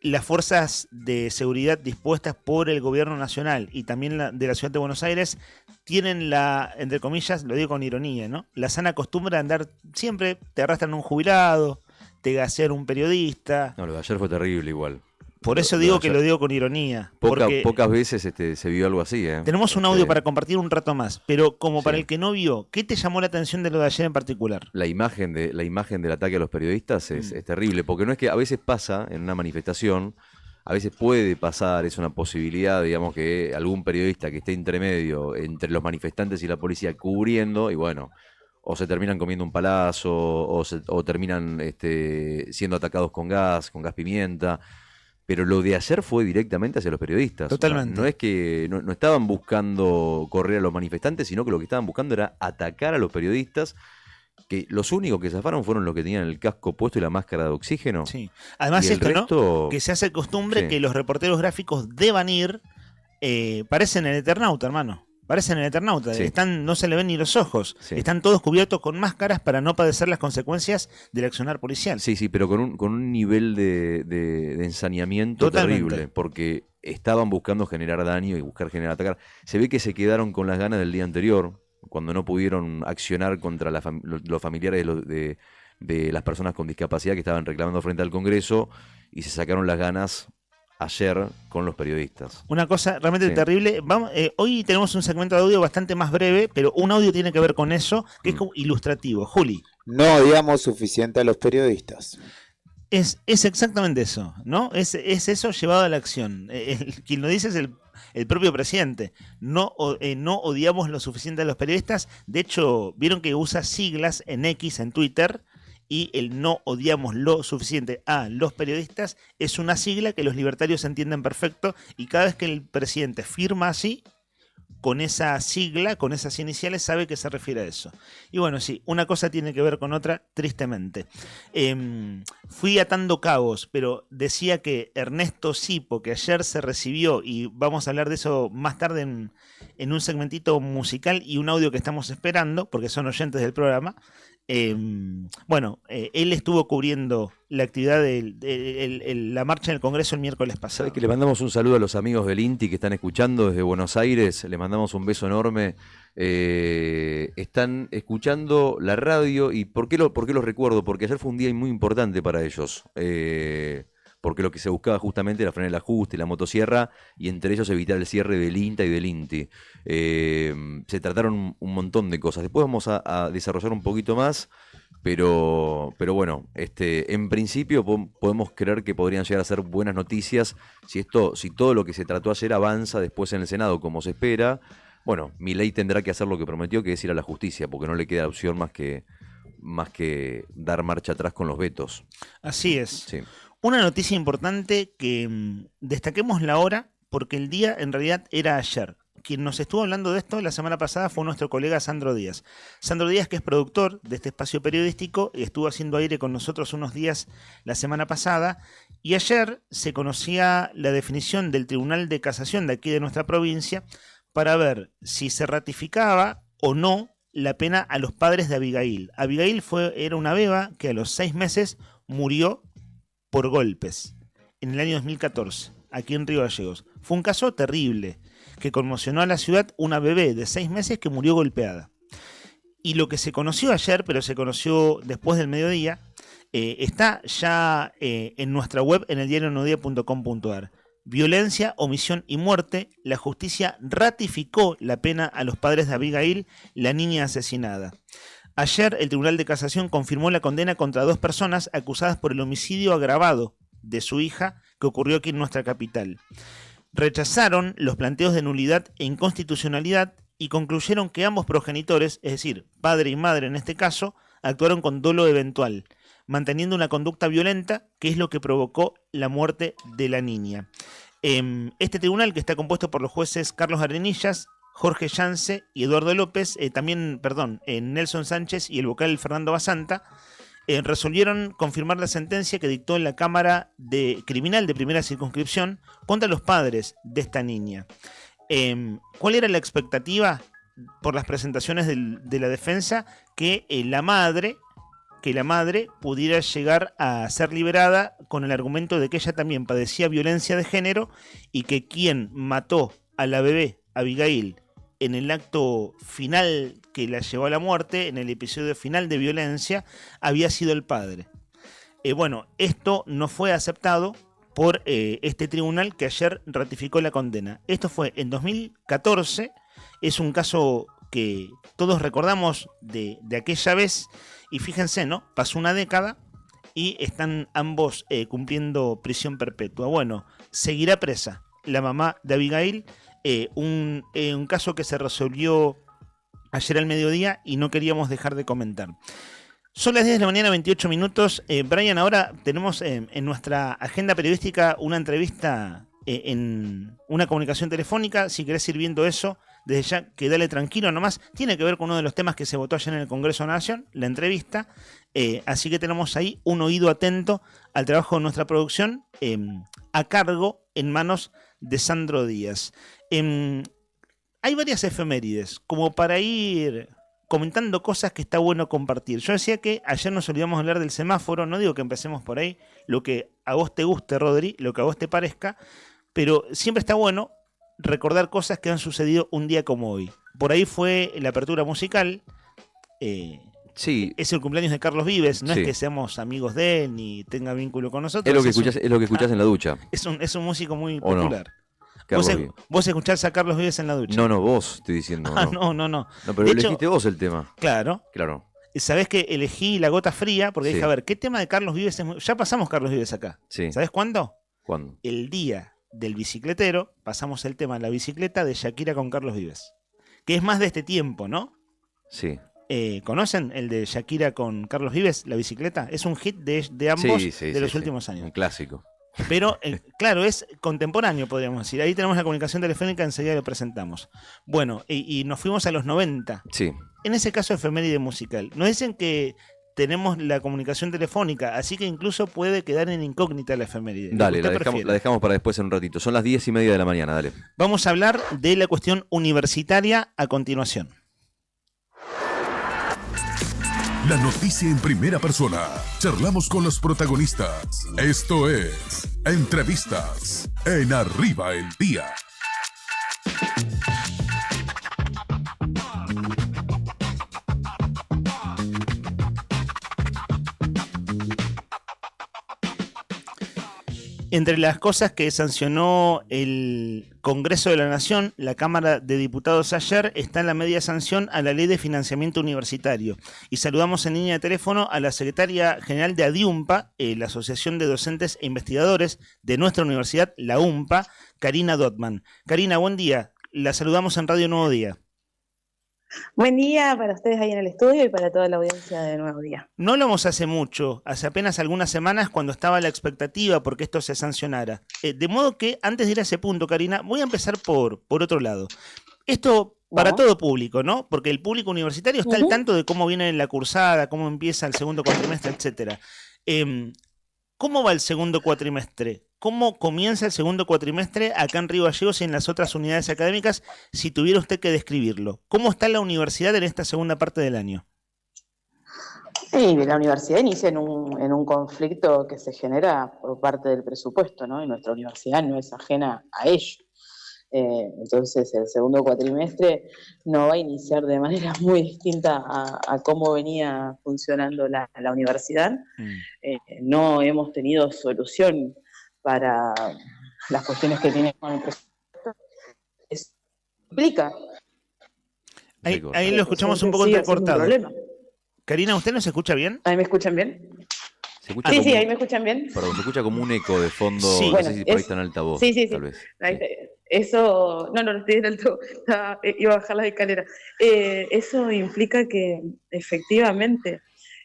las fuerzas de seguridad dispuestas por el gobierno nacional y también de la ciudad de Buenos Aires tienen la, entre comillas, lo digo con ironía, ¿no? La sana costumbre de andar, siempre te arrastran un jubilado, te gasean un periodista. No, lo de ayer fue terrible igual. Por eso digo que lo digo con ironía. Pocas veces se vio algo así. Tenemos un audio para compartir un rato más, pero como para el que no vio, ¿qué te llamó la atención de lo de ayer en particular? La imagen del ataque a los periodistas es terrible, porque no es que a veces pasa en una manifestación, a veces puede pasar, es una posibilidad, digamos, que algún periodista que esté intermedio entre los manifestantes y la policía cubriendo, y bueno, o se terminan comiendo un palazo, o terminan siendo atacados con gas pimienta. Pero lo de ayer fue directamente hacia los periodistas. Totalmente. No es que no estaban buscando correr a los manifestantes, sino que lo que estaban buscando era atacar a los periodistas, que los únicos que zafaron fueron los que tenían el casco puesto y la máscara de oxígeno. Sí. Además esto, ¿no? Que se hace costumbre que los reporteros gráficos deban ir, parecen el Eternauta, hermano. Parecen el Eternauta, no se le ven ni los ojos. Están todos cubiertos con máscaras para no padecer las consecuencias del accionar policial. Sí, pero con un nivel de ensañamiento terrible, porque estaban buscando generar daño y buscar generar atacar. Se ve que se quedaron con las ganas del día anterior, cuando no pudieron accionar contra los familiares de las personas con discapacidad que estaban reclamando frente al Congreso, y se sacaron las ganas ayer con los periodistas. Una cosa realmente terrible. Hoy tenemos un segmento de audio bastante más breve, pero un audio tiene que ver con eso, que es como ilustrativo. Juli. No odiamos suficiente a los periodistas. Es exactamente eso, ¿no? Es eso llevado a la acción. Quien lo dice es el propio presidente. No odiamos lo suficiente a los periodistas. De hecho, vieron que usa siglas en X, en Twitter, y el no odiamos lo suficiente a los periodistas es una sigla que los libertarios entienden perfecto, y cada vez que el presidente firma así, con esa sigla, con esas iniciales, sabe que se refiere a eso. Y bueno, sí, una cosa tiene que ver con otra, tristemente. Fui atando cabos, pero decía que Ernesto Sipo, que ayer se recibió, y vamos a hablar de eso más tarde en un segmentito musical y un audio que estamos esperando, porque son oyentes del programa, Bueno, él estuvo cubriendo la actividad de la marcha en el Congreso el miércoles pasado. ¿Sabes que le mandamos un saludo a los amigos del INTI que están escuchando desde Buenos Aires? Le mandamos un beso enorme. Están escuchando la radio y ¿por qué los recuerdo? Porque ayer fue un día muy importante para ellos. Porque lo que se buscaba justamente era frenar el ajuste, la motosierra, y entre ellos evitar el cierre del INTA y del INTI. Se trataron un montón de cosas. Después vamos a desarrollar un poquito más, pero bueno, en principio podemos creer que podrían llegar a ser buenas noticias si todo lo que se trató ayer avanza después en el Senado como se espera. Bueno, Milei tendrá que hacer lo que prometió, que es ir a la justicia, porque no le queda opción más que dar marcha atrás con los vetos. Así es. Sí. Una noticia importante que destaquemos la hora, porque el día en realidad era ayer. Quien nos estuvo hablando de esto la semana pasada fue nuestro colega Sandro Díaz. Sandro Díaz, que es productor de este espacio periodístico, estuvo haciendo aire con nosotros unos días la semana pasada, y ayer se conocía la definición del Tribunal de Casación de aquí de nuestra provincia para ver si se ratificaba o no la pena a los padres de Abigail. Abigail era una beba que a los 6 meses murió por golpes en el año 2014, aquí en Río Gallegos. Fue un caso terrible que conmocionó a la ciudad, una bebé de 6 meses que murió golpeada. Y lo que se conoció ayer, pero se conoció después del mediodía, está ya en nuestra web en el eldiarionuevodía.com.ar. Violencia, omisión y muerte. La justicia ratificó la pena a los padres de Abigail, la niña asesinada. Ayer el Tribunal de Casación confirmó la condena contra 2 personas acusadas por el homicidio agravado de su hija que ocurrió aquí en nuestra capital. Rechazaron los planteos de nulidad e inconstitucionalidad y concluyeron que ambos progenitores, es decir, padre y madre en este caso, actuaron con dolo eventual, manteniendo una conducta violenta que es lo que provocó la muerte de la niña. Este tribunal, que está compuesto por los jueces Carlos Arenillas, Jorge Yance y Eduardo López, Nelson Sánchez y el vocal Fernando Basanta, resolvieron confirmar la sentencia que dictó en la Cámara Criminal de Primera Circunscripción contra los padres de esta niña. ¿Cuál era la expectativa por las presentaciones de la defensa? Que la madre pudiera llegar a ser liberada con el argumento de que ella también padecía violencia de género y que quien mató a la bebé Abigail en el acto final que la llevó a la muerte, en el episodio final de violencia, había sido el padre. Bueno, esto no fue aceptado por este tribunal que ayer ratificó la condena. Esto fue en 2014, es un caso que todos recordamos de aquella vez, y fíjense, ¿no? Pasó una década y están ambos cumpliendo prisión perpetua. Bueno, seguirá presa la mamá de Abigail, un caso que se resolvió ayer al mediodía y no queríamos dejar de comentar. Son las 10 de la mañana, 28 minutos. Brian, ahora tenemos en nuestra agenda periodística una entrevista en una comunicación telefónica. Si querés ir viendo eso, desde ya quedale tranquilo nomás. Tiene que ver con uno de los temas que se votó ayer en el Congreso de la Nación, la entrevista. Así que tenemos ahí un oído atento al trabajo de nuestra producción, a cargo, en manos de Sandro Díaz. Hay varias efemérides, como para ir comentando cosas que está bueno compartir. Yo decía que ayer nos olvidamos de hablar del semáforo, no digo que empecemos por ahí, lo que a vos te guste, Rodri, lo que a vos te parezca, pero siempre está bueno recordar cosas que han sucedido un día como hoy. Por ahí fue la apertura musical, sí. Es el cumpleaños de Carlos Vives, no Sí. es que seamos amigos de él ni tenga vínculo con nosotros. Es lo que escuchás en la ducha. Es un músico muy ¿O no? popular. Carlos Vives. Vos escuchás a Carlos Vives en la ducha. No, vos estoy diciendo. Ah, no. no. No, pero De hecho, elegiste vos el tema. Claro. Claro. Sabés que elegí La Gota Fría porque Sí. dije, a ver, ¿qué tema de Carlos Vives es ya pasamos Carlos Vives acá. Sí. ¿Sabés cuándo? ¿Cuándo? El día del bicicletero, pasamos el tema La Bicicleta de Shakira con Carlos Vives. Que es más de este tiempo, ¿no? Sí. ¿Conocen el de Shakira con Carlos Vives, La Bicicleta? Es un hit de ambos de los últimos años. Un clásico. Pero, claro, es contemporáneo, podríamos decir. Ahí tenemos la comunicación telefónica, enseguida lo presentamos. Bueno, y nos fuimos a los 90. Sí. En ese caso, efeméride musical. Nos dicen que tenemos la comunicación telefónica, así que incluso puede quedar en incógnita la efeméride. Dale, la dejamos para después en un ratito. Son las 10:30 de la mañana, dale. Vamos a hablar de la cuestión universitaria a continuación. La noticia en primera persona. Charlamos con los protagonistas. Esto es Entrevistas en Arriba el Día. Entre las cosas que sancionó el Congreso de la Nación, la Cámara de Diputados ayer, está la media sanción a la Ley de Financiamiento Universitario. Y saludamos en línea de teléfono a la secretaria general de ADIUMPA, la Asociación de Docentes e Investigadores de nuestra universidad, la UMPA, Karina Dotman. Karina, buen día. La saludamos en Radio Nuevo Día. Buen día para ustedes ahí en el estudio y para toda la audiencia de Nuevo Día. No hablamos hace mucho, hace apenas algunas semanas, cuando estaba la expectativa porque esto se sancionara. De modo que, antes de ir a ese punto, Karina, voy a empezar por otro lado. Esto para todo público, ¿no? Porque el público universitario está al tanto de cómo viene la cursada, cómo empieza el segundo cuatrimestre, etcétera. ¿Cómo va el segundo cuatrimestre? ¿Cómo comienza el segundo cuatrimestre acá en Río Gallegos y en las otras unidades académicas, si tuviera usted que describirlo? ¿Cómo está la universidad en esta segunda parte del año? Sí, la universidad inicia en un conflicto que se genera por parte del presupuesto, ¿no? Y nuestra universidad no es ajena a ello. Entonces el segundo cuatrimestre no va a iniciar de manera muy distinta a cómo venía funcionando la universidad. No hemos tenido solución para las cuestiones que tienen con el presupuesto. Eso implica. Ahí lo escuchamos un poco entrecortado. Karina, ¿usted nos escucha bien? ¿Ahí me escuchan bien? ¿Se escucha sí, ahí me escuchan bien. Perdón, se escucha como un eco de fondo, sí. No bueno, sé si por ahí está en altavoz. Sí. Tal vez. Eso, no estoy en altavoz, iba a bajar las escaleras. Eso implica que efectivamente,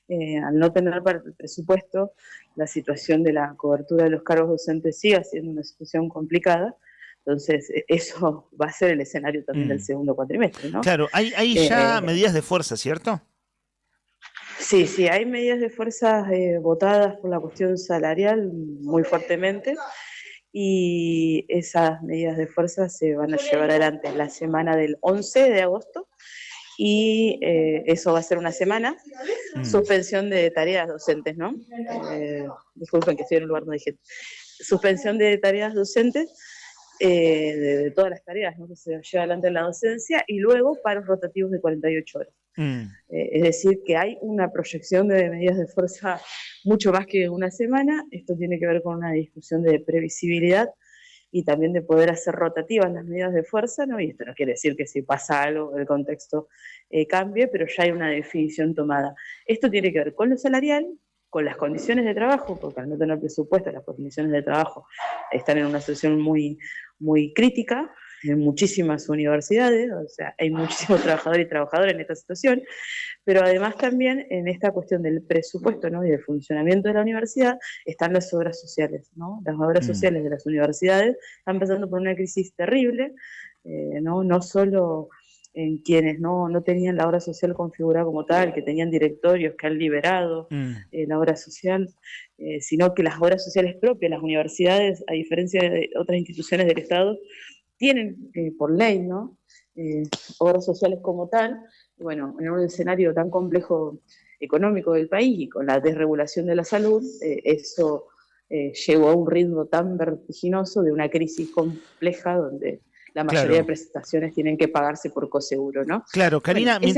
al no tener para el presupuesto, la situación de la cobertura de los cargos docentes sigue siendo una situación complicada. Entonces, eso va a ser el escenario también del segundo cuatrimestre, ¿no? Claro, hay ya medidas de fuerza, ¿cierto? Sí, hay medidas de fuerza votadas por la cuestión salarial muy fuertemente, y esas medidas de fuerza se van a llevar adelante en la semana del 11 de agosto, y eso va a ser una semana, suspensión de tareas docentes, ¿no? Disculpen que estoy en un lugar donde dije, suspensión de tareas docentes, de todas las tareas, ¿no?, que se lleva adelante en la docencia, y luego paros rotativos de 48 horas. Es decir, que hay una proyección de medidas de fuerza mucho más que una semana. Esto tiene que ver con una discusión de previsibilidad y también de poder hacer rotativas las medidas de fuerza, ¿no? Y esto no quiere decir que si pasa algo el contexto cambie, pero ya hay una definición tomada. Esto tiene que ver con lo salarial, con las condiciones de trabajo, porque al no tener presupuesto las condiciones de trabajo están en una situación muy, muy crítica en muchísimas universidades, o sea, hay muchísimos trabajadores y trabajadoras en esta situación, pero además también en esta cuestión del presupuesto, ¿no?, y del funcionamiento de la universidad están las obras sociales, ¿no? Las obras sociales de las universidades están pasando por una crisis terrible, no solo en quienes no tenían la obra social configurada como tal, que tenían directorios que han liberado la obra social, sino que las obras sociales propias, las universidades, a diferencia de otras instituciones del Estado, tienen por ley, ¿no?, obras sociales como tal. Y bueno, en un escenario tan complejo económico del país y con la desregulación de la salud, eso llegó a un ritmo tan vertiginoso de una crisis compleja donde la mayoría de prestaciones tienen que pagarse por coseguro, ¿no? Claro, Karina, bueno,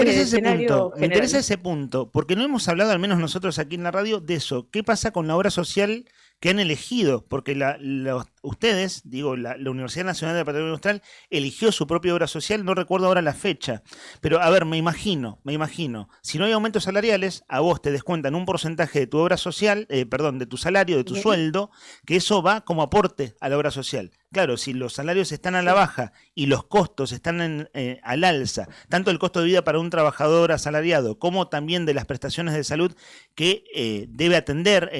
me interesa ese punto, porque no hemos hablado, al menos nosotros aquí en la radio, de eso. ¿Qué pasa con la obra social que han elegido? Porque ustedes, digo, la Universidad Nacional de Patrimonio Industrial eligió su propia obra social, no recuerdo ahora la fecha, pero a ver, me imagino, si no hay aumentos salariales, a vos te descuentan un porcentaje de tu obra social, de tu salario, de tu sueldo, que eso va como aporte a la obra social. Claro, si los salarios están a la baja y los costos están al alza, tanto el costo de vida para un trabajador asalariado como también de las prestaciones de salud que debe atender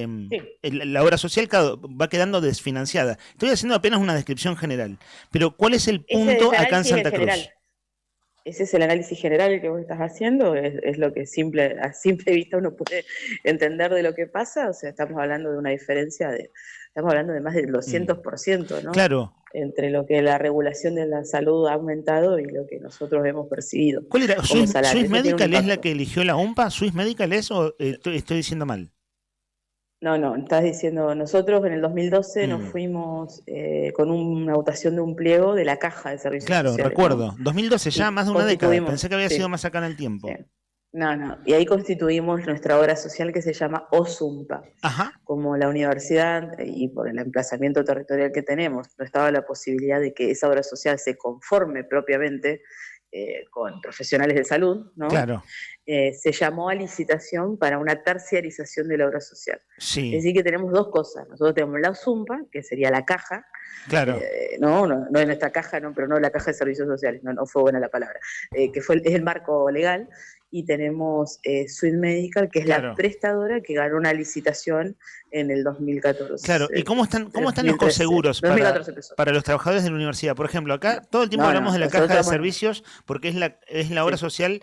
la obra social, va quedando desfinanciada. Estoy haciendo apenas una descripción general, pero ¿cuál es el punto acá en Santa Cruz? Ese es el análisis general que vos estás haciendo, es lo que a simple vista uno puede entender de lo que pasa. O sea, estamos hablando de una diferencia estamos hablando de más del 200%, ¿no? Claro, entre lo que la regulación de la salud ha aumentado y lo que nosotros hemos percibido ¿Cuál era? como ¿Swiss, salario. Swiss Eso tiene un Medical es la impacto. que eligió la UMPA? ¿Swiss Medical es o estoy diciendo mal? No, estás diciendo, nosotros en el 2012 nos Mm. fuimos con una votación de un pliego de la Caja de Servicios Claro, Sociales, recuerdo. ¿no? 2012, ya Y más de una década. constituimos, Pensé que había sí, sido más acá en el tiempo. sí. No, y ahí constituimos nuestra obra social que se llama OSUMPA. Ajá, Como la universidad y por el emplazamiento territorial que tenemos, no estaba la posibilidad de que esa obra social se conforme propiamente con profesionales de salud, ¿no? claro. Se llamó a licitación para una terciarización de la obra social. Es Sí, decir, que tenemos dos cosas. Nosotros tenemos la OSUMPA, que sería la caja, claro. no es nuestra caja, no, pero no la caja de servicios sociales, no fue buena la palabra, que es el marco legal, y tenemos Swiss Medical, que es Claro. la prestadora que ganó una licitación en el 2014. Claro, ¿y cómo están los 2013. coseguros 2014 empezó. para los trabajadores de la universidad? Por ejemplo, acá todo el tiempo No, hablamos de la nosotros caja de estamos- servicios porque es la obra Sí. social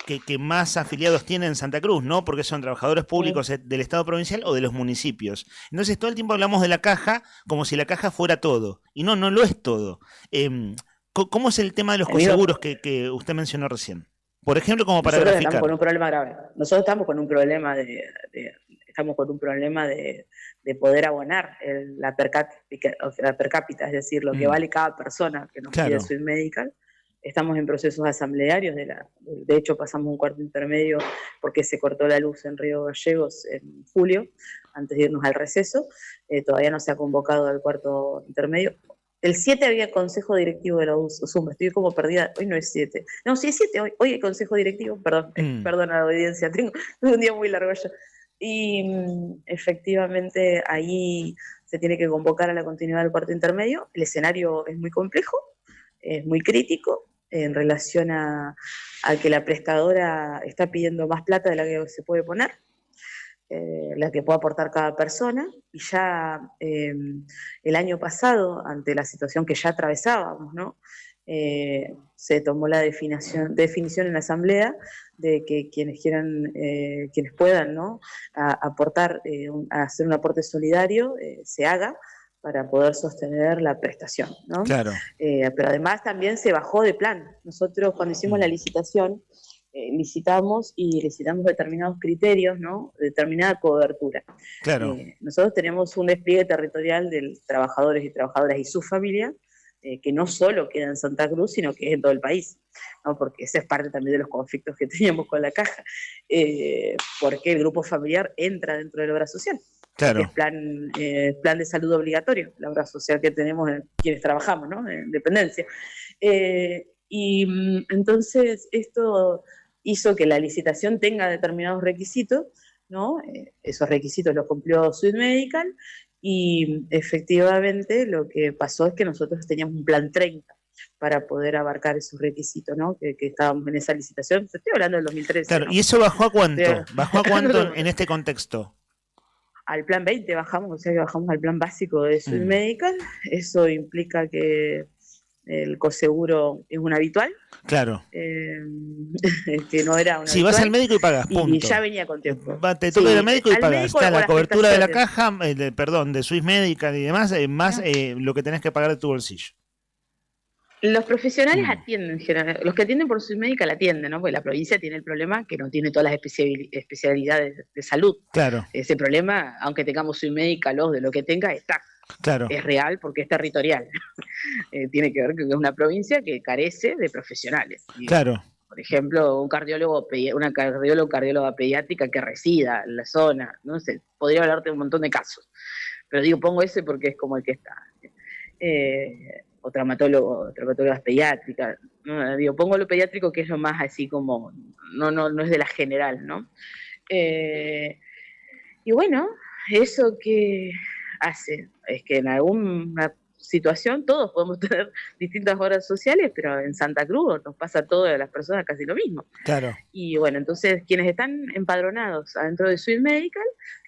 que más afiliados tiene en Santa Cruz, ¿no? Porque son trabajadores públicos del Estado provincial o de los municipios. Entonces todo el tiempo hablamos de la caja como si la caja fuera todo. Y no lo es todo. ¿Cómo es el tema de los Amigo, coseguros que usted mencionó recién? Por ejemplo, como para Nosotros graficar. estamos con un problema grave. Nosotros estamos con un problema de poder abonar la per cápita, es decir, lo que vale cada persona que nos Claro. pide Swiss Medical. Estamos en procesos asamblearios, de hecho pasamos un cuarto intermedio porque se cortó la luz en Río Gallegos en julio, antes de irnos al receso. Todavía no se ha convocado al cuarto intermedio. El 7 había consejo directivo de la USUM, estoy como perdida, hoy no es 7. No, sí es 7, hoy hay consejo directivo, perdón a la audiencia, tengo un día muy largo ya. Y efectivamente ahí se tiene que convocar a la continuidad del cuarto intermedio. El escenario es muy complejo, es muy crítico en relación a que la prestadora está pidiendo más plata de la que se puede poner, la que puede aportar cada persona, y ya el año pasado, ante la situación que ya atravesábamos, ¿no? Se tomó la definición en la asamblea de que quienes quieran, quienes puedan, ¿no? aportar, hacer un aporte solidario, se haga para poder sostener la prestación, ¿no? Claro. Pero además también se bajó de plan. Nosotros cuando hicimos la licitación, licitamos determinados criterios, ¿no? Determinada cobertura. Claro. Nosotros tenemos un despliegue territorial de trabajadores y trabajadoras y sus familias, que no solo queda en Santa Cruz, sino que es en todo el país, ¿no? Porque ese es parte también de los conflictos que teníamos con la caja, porque el grupo familiar entra dentro de la obra social. Claro. Es plan de salud obligatorio, la obra social que tenemos quienes trabajamos, ¿no? En dependencia. Entonces esto hizo que la licitación tenga determinados requisitos, ¿no? Esos requisitos los cumplió Swiss Medical, y efectivamente lo que pasó es que nosotros teníamos un plan 30 para poder abarcar esos requisitos, ¿no? Que estábamos en esa licitación. Estoy hablando del 2013. Claro, ¿no? ¿y eso bajó a cuánto? Pero- ¿Bajó a cuánto en este contexto? Al plan 20 bajamos, o sea que bajamos al plan básico de Swiss Medical. Eso implica que el coseguro es un habitual, Claro. que no era un Si vas al médico y pagas, y punto. ya venía con tiempo. Te toca ir al médico y al pagas. médico Está o la las cobertura de la prestaciones. caja, de Swiss Medical y demás, más lo que tenés que pagar de tu bolsillo. Los profesionales atienden en general, los que atienden por Swiss Medical atienden, ¿no? Porque la provincia tiene el problema que no tiene todas las especialidades de salud. Claro, Ese problema, aunque tengamos Swiss Medical o de lo que tenga, está. claro. Es real porque es territorial. Tiene que ver que es una provincia que carece de profesionales. Y, Claro, por ejemplo, una cardióloga pediátrica que resida en la zona, no sé, podría hablarte de un montón de casos. Pero digo, pongo ese porque es como el que está. O traumatólogas pediátricas, ¿no? Digo, pongo lo pediátrico que es lo más así como, no es de la general, ¿no? Y bueno, eso que hace es que en alguna situación todos podemos tener distintas obras sociales, pero en Santa Cruz nos pasa a todas las personas casi lo mismo. claro. Y bueno, entonces quienes están empadronados adentro de Swiss Medical,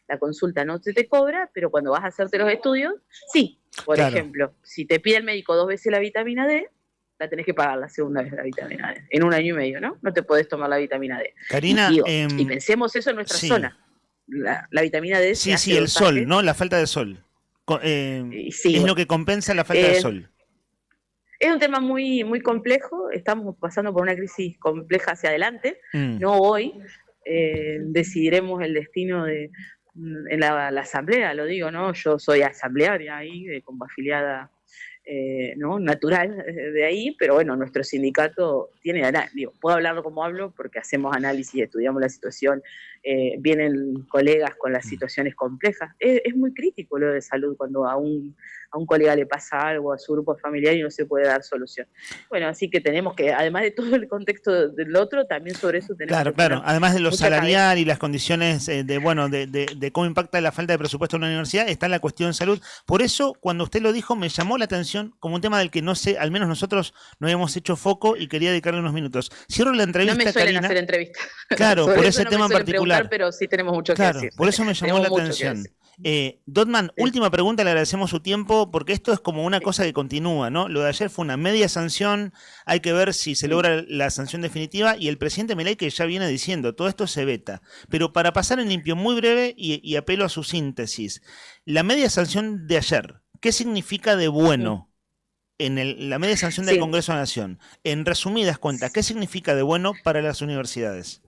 la consulta no se te cobra, pero cuando vas a hacerte los estudios, sí. Por Claro. ejemplo, si te pide el médico 2 veces la vitamina D, la tenés que pagar la segunda vez la vitamina D. En 1 año y medio, ¿no? No te podés tomar la vitamina D. Karina, Y pensemos eso en nuestra sí. zona. La vitamina D se Sí, hace sí, el dosaje. sol, ¿no? La falta de sol. Y sí, es bueno, lo que compensa la falta de eh, sol. es un tema muy, muy complejo, estamos pasando por una crisis compleja hacia adelante, Mm. no hoy, decidiremos el destino en la asamblea, lo digo, ¿no? Yo soy asamblearia ahí, como afiliada, ¿no? Natural de ahí, pero bueno, nuestro sindicato tiene, digo, puedo hablarlo como hablo porque hacemos análisis, estudiamos la situación, vienen colegas con las situaciones complejas. Es muy crítico lo de salud cuando a un colega le pasa algo, a su grupo familiar y no se puede dar solución. Bueno, así que tenemos que, además de todo el contexto del otro, también sobre eso tenemos Claro, que poner claro. Además de lo mucha cabeza. salarial y las condiciones de cómo impacta la falta de presupuesto en una universidad, está la cuestión salud. Por eso, cuando usted lo dijo, me llamó la atención como un tema del que no sé, al menos nosotros no habíamos hecho foco y quería dedicarle unos minutos. Cierro la entrevista, No me suelen Karina. hacer entrevistas. Claro, Sobre por eso ese no tema me en suelen particular. preguntar, pero sí tenemos mucho que Claro, decir. por eso me llamó Tenemos la mucho que atención. decir. Dotman, Sí. última pregunta, le agradecemos su tiempo, porque esto es como una cosa que continúa, ¿no? Lo de ayer fue una media sanción, hay que ver si se logra la sanción definitiva, y el presidente Milei que ya viene diciendo, todo esto se veta. Pero para pasar en limpio, muy breve, y apelo a su síntesis, la media sanción de ayer, ¿qué significa de bueno? La media sanción del Sí. Congreso de la Nación. En resumidas cuentas, ¿qué significa de bueno para las universidades?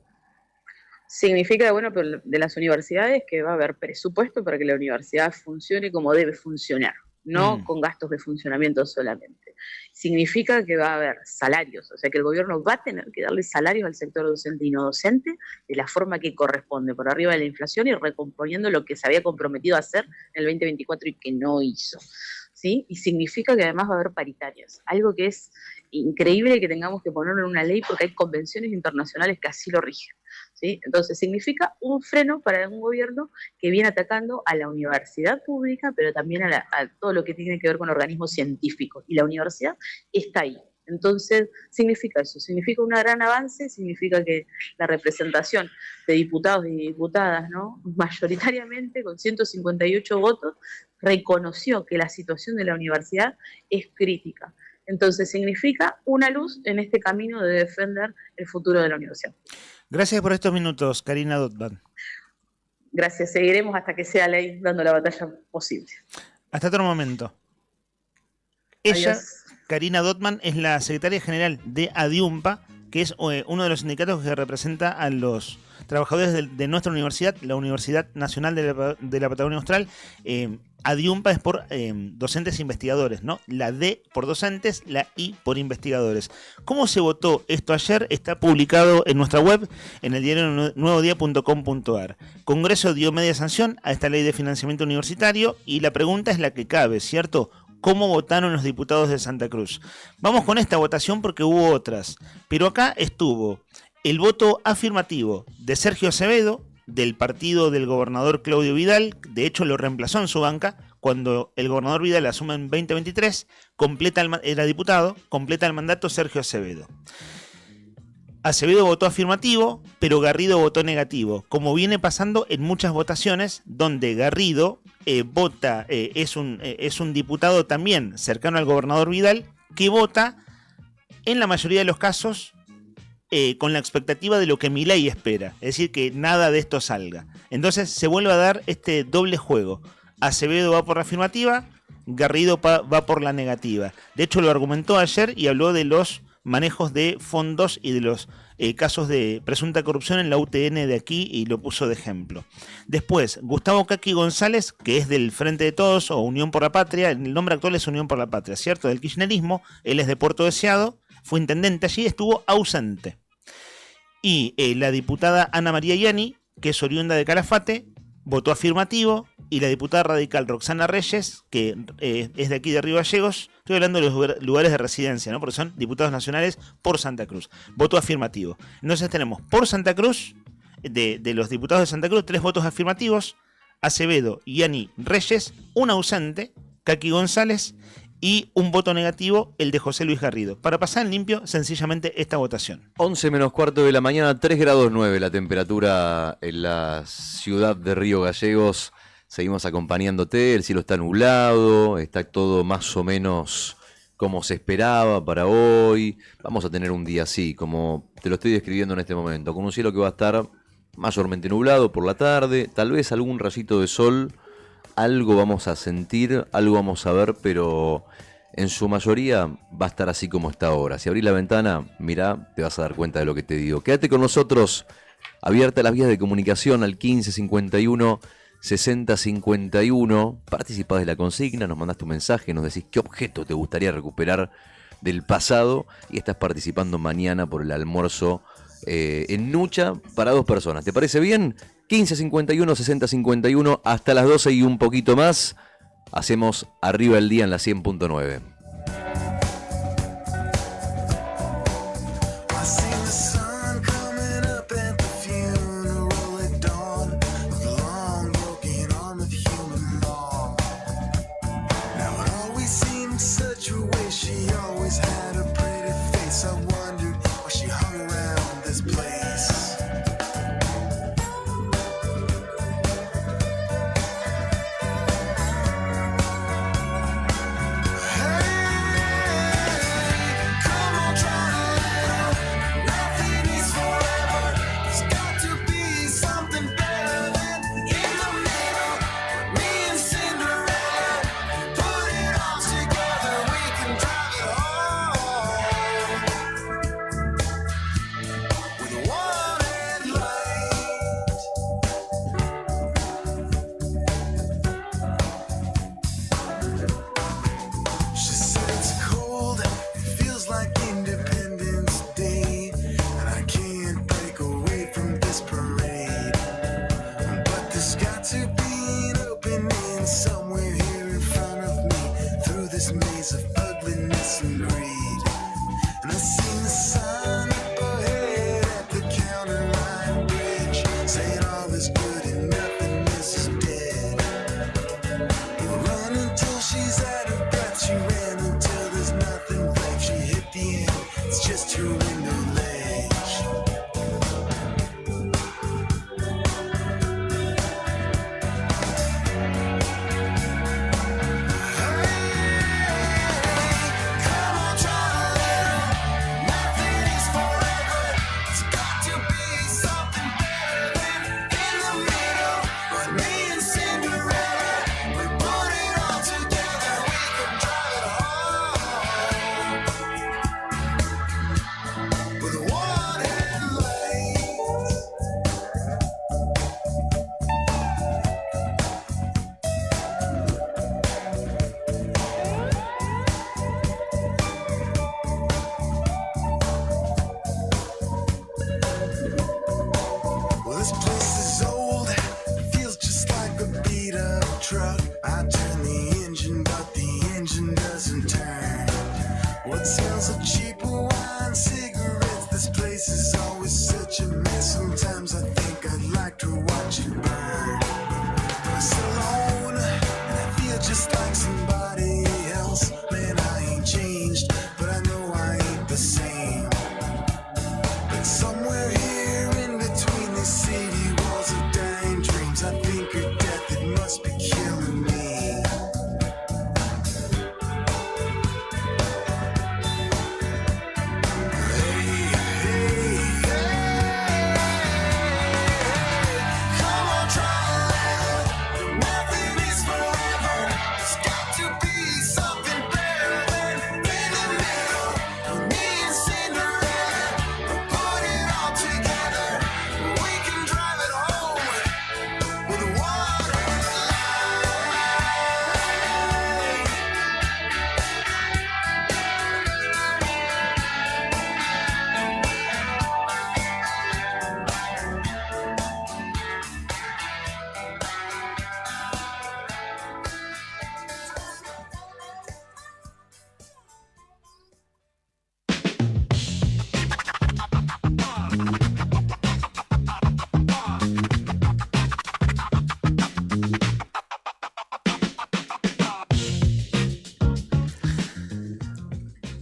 Significa, bueno, pero de las universidades que va a haber presupuesto para que la universidad funcione como debe funcionar, no con gastos de funcionamiento solamente. Significa que va a haber salarios, o sea que el gobierno va a tener que darle salarios al sector docente y no docente de la forma que corresponde, por arriba de la inflación y recomponiendo lo que se había comprometido a hacer en el 2024 y que no hizo. ¿Sí? Y significa que además va a haber paritarias, algo que es increíble que tengamos que ponerlo en una ley porque hay convenciones internacionales que así lo rigen. ¿Sí? Entonces significa un freno para un gobierno que viene atacando a la universidad pública, pero también a todo lo que tiene que ver con organismos científicos. Y la universidad está ahí. Entonces significa eso, significa un gran avance, significa que la representación de diputados y diputadas, ¿no? Mayoritariamente con 158 votos, reconoció que la situación de la universidad es crítica. Entonces significa una luz en este camino de defender el futuro de la universidad. Gracias por estos minutos, Karina Dotman. Gracias, seguiremos hasta que sea ley dando la batalla posible. Hasta otro momento. Ella, Adiós. Karina Dotman, es la secretaria general de ADIUMPA, que es uno de los sindicatos que representa a los trabajadores de nuestra universidad, la Universidad Nacional de la Patagonia Austral. ADIUMPA es por docentes e investigadores, ¿no? La D por docentes, la I por investigadores. ¿Cómo se votó esto ayer? Está publicado en nuestra web, en el diario nuevodia.com.ar. Congreso dio media sanción a esta ley de financiamiento universitario y la pregunta es la que cabe, ¿cierto? ¿Cómo votaron los diputados de Santa Cruz? Vamos con esta votación porque hubo otras, pero acá estuvo el voto afirmativo de Sergio Acevedo, del partido del gobernador Claudio Vidal, de hecho lo reemplazó en su banca, cuando el gobernador Vidal asume en 2023, era diputado, completa el mandato Sergio Acevedo. Acevedo votó afirmativo, pero Garrido votó negativo, como viene pasando en muchas votaciones, donde Garrido vota, es un diputado también cercano al gobernador Vidal, que vota, en la mayoría de los casos, con la expectativa de lo que Milei espera, es decir, que nada de esto salga. Entonces se vuelve a dar este doble juego. Acevedo va por la afirmativa, Garrido va por la negativa. De hecho, lo argumentó ayer y habló de los manejos de fondos y de los casos de presunta corrupción en la UTN de aquí y lo puso de ejemplo. Después, Gustavo Caqui González, que es del Frente de Todos o Unión por la Patria, el nombre actual es Unión por la Patria, ¿cierto? Del kirchnerismo, él es de Puerto Deseado, fue intendente allí, estuvo ausente. Y la diputada Ana María Yani, que es oriunda de Calafate, votó afirmativo, y la diputada radical Roxana Reyes, que es de aquí de Río Gallegos, estoy hablando de los lugares de residencia, ¿no? Porque son diputados nacionales por Santa Cruz, votó afirmativo. Entonces tenemos por Santa Cruz, de los diputados de Santa Cruz, 3 votos afirmativos, Acevedo, Yani, Reyes, un ausente, Caqui González, y un voto negativo, el de José Luis Garrido. Para pasar en limpio, sencillamente esta votación. 11 menos cuarto de la mañana, 3 grados 9 la temperatura en la ciudad de Río Gallegos. Seguimos acompañándote, el cielo está nublado, está todo más o menos como se esperaba para hoy. Vamos a tener un día así, como te lo estoy describiendo en este momento, con un cielo que va a estar mayormente nublado por la tarde, tal vez algún rayito de sol algo vamos a sentir, algo vamos a ver, pero en su mayoría va a estar así como está ahora. Si abrís la ventana, mirá, te vas a dar cuenta de lo que te digo. Quédate con nosotros, abierta las vías de comunicación al 1551 6051. Participás de la consigna, nos mandás tu mensaje, nos decís qué objeto te gustaría recuperar del pasado y estás participando mañana por el almuerzo en Nucha para 2 personas. ¿Te parece bien? 1551 6051 hasta las 12 y un poquito más. Hacemos Arriba el Día en la 100.9.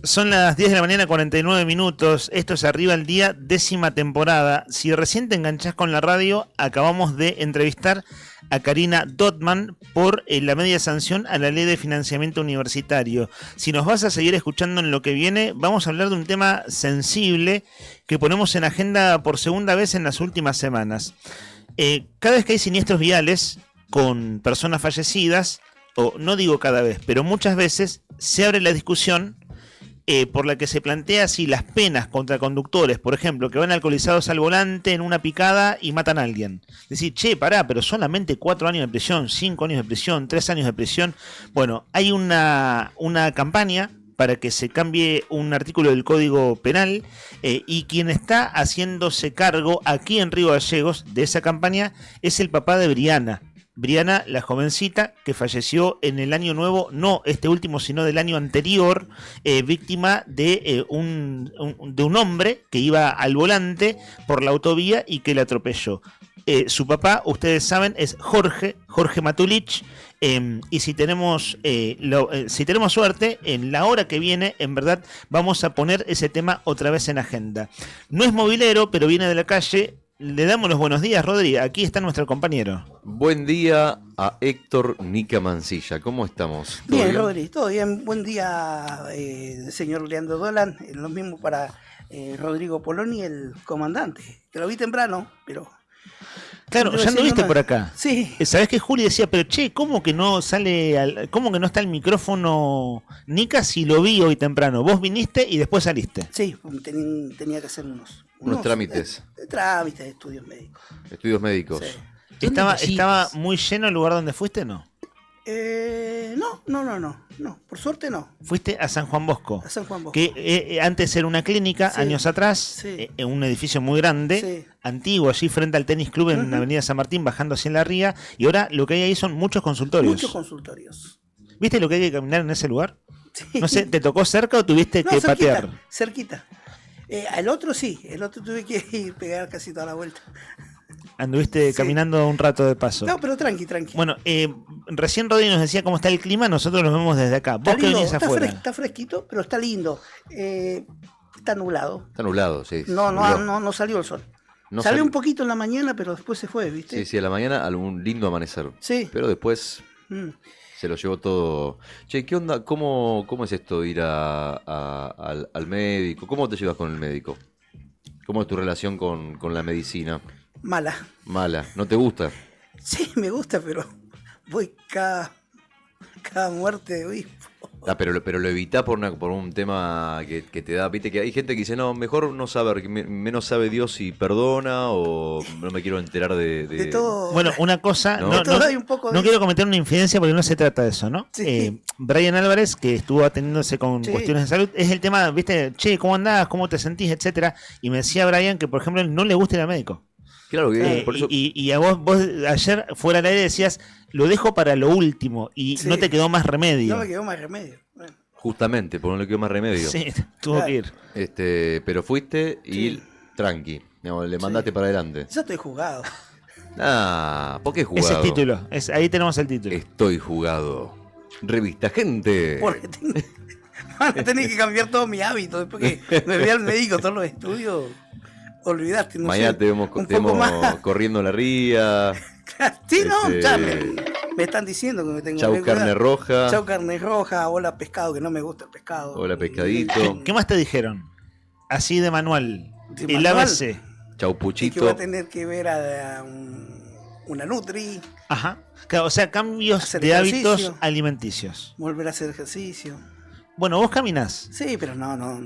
Son las 10 de la mañana, 49 minutos. Esto es Arriba el Día, 10ª temporada. Si recién te enganchás con la radio, acabamos de entrevistar a Karina Dotman por la media sanción a la Ley de Financiamiento Universitario. Si nos vas a seguir escuchando en lo que viene, vamos a hablar de un tema sensible que ponemos en agenda por segunda vez en las últimas semanas. Cada vez que hay siniestros viales, con personas fallecidas, o no digo cada vez, pero muchas veces se abre la discusión por la que se plantea si las penas contra conductores, por ejemplo, que van alcoholizados al volante en una picada y matan a alguien. Decir, che, pará, pero solamente 4 años de prisión, 5 años de prisión, 3 años de prisión. Bueno, hay una campaña para que se cambie un artículo del Código Penal y quien está haciéndose cargo aquí en Río Gallegos de esa campaña es el papá de Briana. Briana, la jovencita que falleció en el año nuevo, no este último, sino del año anterior, víctima de un hombre que iba al volante por la autovía y que le atropelló. Su papá, ustedes saben, es Jorge Matulich, y si tenemos suerte, en la hora que viene, en verdad, vamos a poner ese tema otra vez en agenda. No es movilero, pero viene de la calle. Le damos los buenos días, Rodri. Aquí está nuestro compañero. Buen día a Héctor Nica Mancilla. ¿Cómo estamos? Bien, Rodri, todo bien. Buen día, señor Leandro Dolan. Lo mismo para Rodrigo Poloni, el comandante. Te lo vi temprano, pero... Claro, ya lo viste por acá. Sí. ¿Sabés que Juli decía, pero che, ¿cómo que no cómo que no está el micrófono Nica si lo vi hoy temprano? Vos viniste y después saliste. Sí, tenía que hacer unos trámites. Trámites, estudios médicos. Estudios médicos. Sí. ¿Estaba muy lleno el lugar donde fuiste, no? No, por suerte no. Fuiste a San Juan Bosco. A San Juan Bosco. Que antes era una clínica, Sí. años atrás, Sí. en un edificio muy grande, Sí. antiguo, allí frente al tenis club en Avenida San Martín, bajando hacia la ría, y ahora lo que hay ahí son muchos consultorios. Muchos consultorios. ¿Viste lo que hay que caminar en ese lugar? Sí. No sé, ¿te tocó cerca o tuviste No, que cerquita, patear? cerquita. El otro sí, el otro tuve que ir pegar casi toda la vuelta. Anduviste Sí. caminando un rato de paso. No, pero tranqui. Bueno, recién Rodri nos decía cómo está el clima, nosotros lo vemos desde acá. Vos Está que lindo, venís afuera. está fresquito, pero está lindo. Está nublado. Está nublado, sí. No salió el sol. No Salió salió. un poquito en la mañana, pero después se fue, ¿viste? Sí, sí, a la mañana algún lindo amanecer. Sí. Pero después Mm. se lo llevó todo. Che, ¿qué onda? ¿Cómo es esto de ir al médico? ¿Cómo te llevas con el médico? ¿Cómo es tu relación con la medicina? Mala. Mala. ¿No te gusta? Sí, me gusta, pero voy cada muerte, uy. Pero lo evitás por un tema que te da, viste que hay gente que dice, no, mejor no saber, que menos sabe Dios si perdona o no me quiero enterar de todo. Bueno, una cosa, ¿No? no, Todo hay un poco de no eso. quiero cometer una infidencia porque no se trata de eso, ¿no? Sí. Brian Álvarez, que estuvo atendiéndose con Sí. cuestiones de salud, es el tema, viste, che, ¿cómo andás? ¿Cómo te sentís? Etcétera. Y me decía Brian que, por ejemplo, no le gusta ir al médico. Claro que por eso Y a vos ayer fuera del aire decías, lo dejo para lo último y Sí. no te quedó más remedio. No me quedó más remedio. Bueno, justamente, por no le quedó más remedio. Sí, tuvo que ir. Pero fuiste y Sí. tranqui, digamos, le mandaste para adelante. yo estoy jugado. ¿Por qué jugado? Ese es título, ahí tenemos el título. Estoy jugado. Revista Gente. Porque van a tener que cambiar todo mi hábito. Después que me vea al médico, todos los estudios, olvidaste. No Mañana sé, te vemos, un poco más. corriendo la ría. Sí, no, Este, ya me están diciendo que me tengo Chau que cuidar. carne roja. Chau carne roja, hola pescado, que no me gusta el pescado. Hola pescadito. ¿Qué más te dijeron? Así de manual. ¿De El manual? ABC. Chau Y que puchito. voy a tener que ver a una Nutri, Ajá. Claro, o sea, cambios Hacer de ejercicio. hábitos alimenticios. volver a hacer ejercicio. Bueno, vos caminás, Sí, pero no.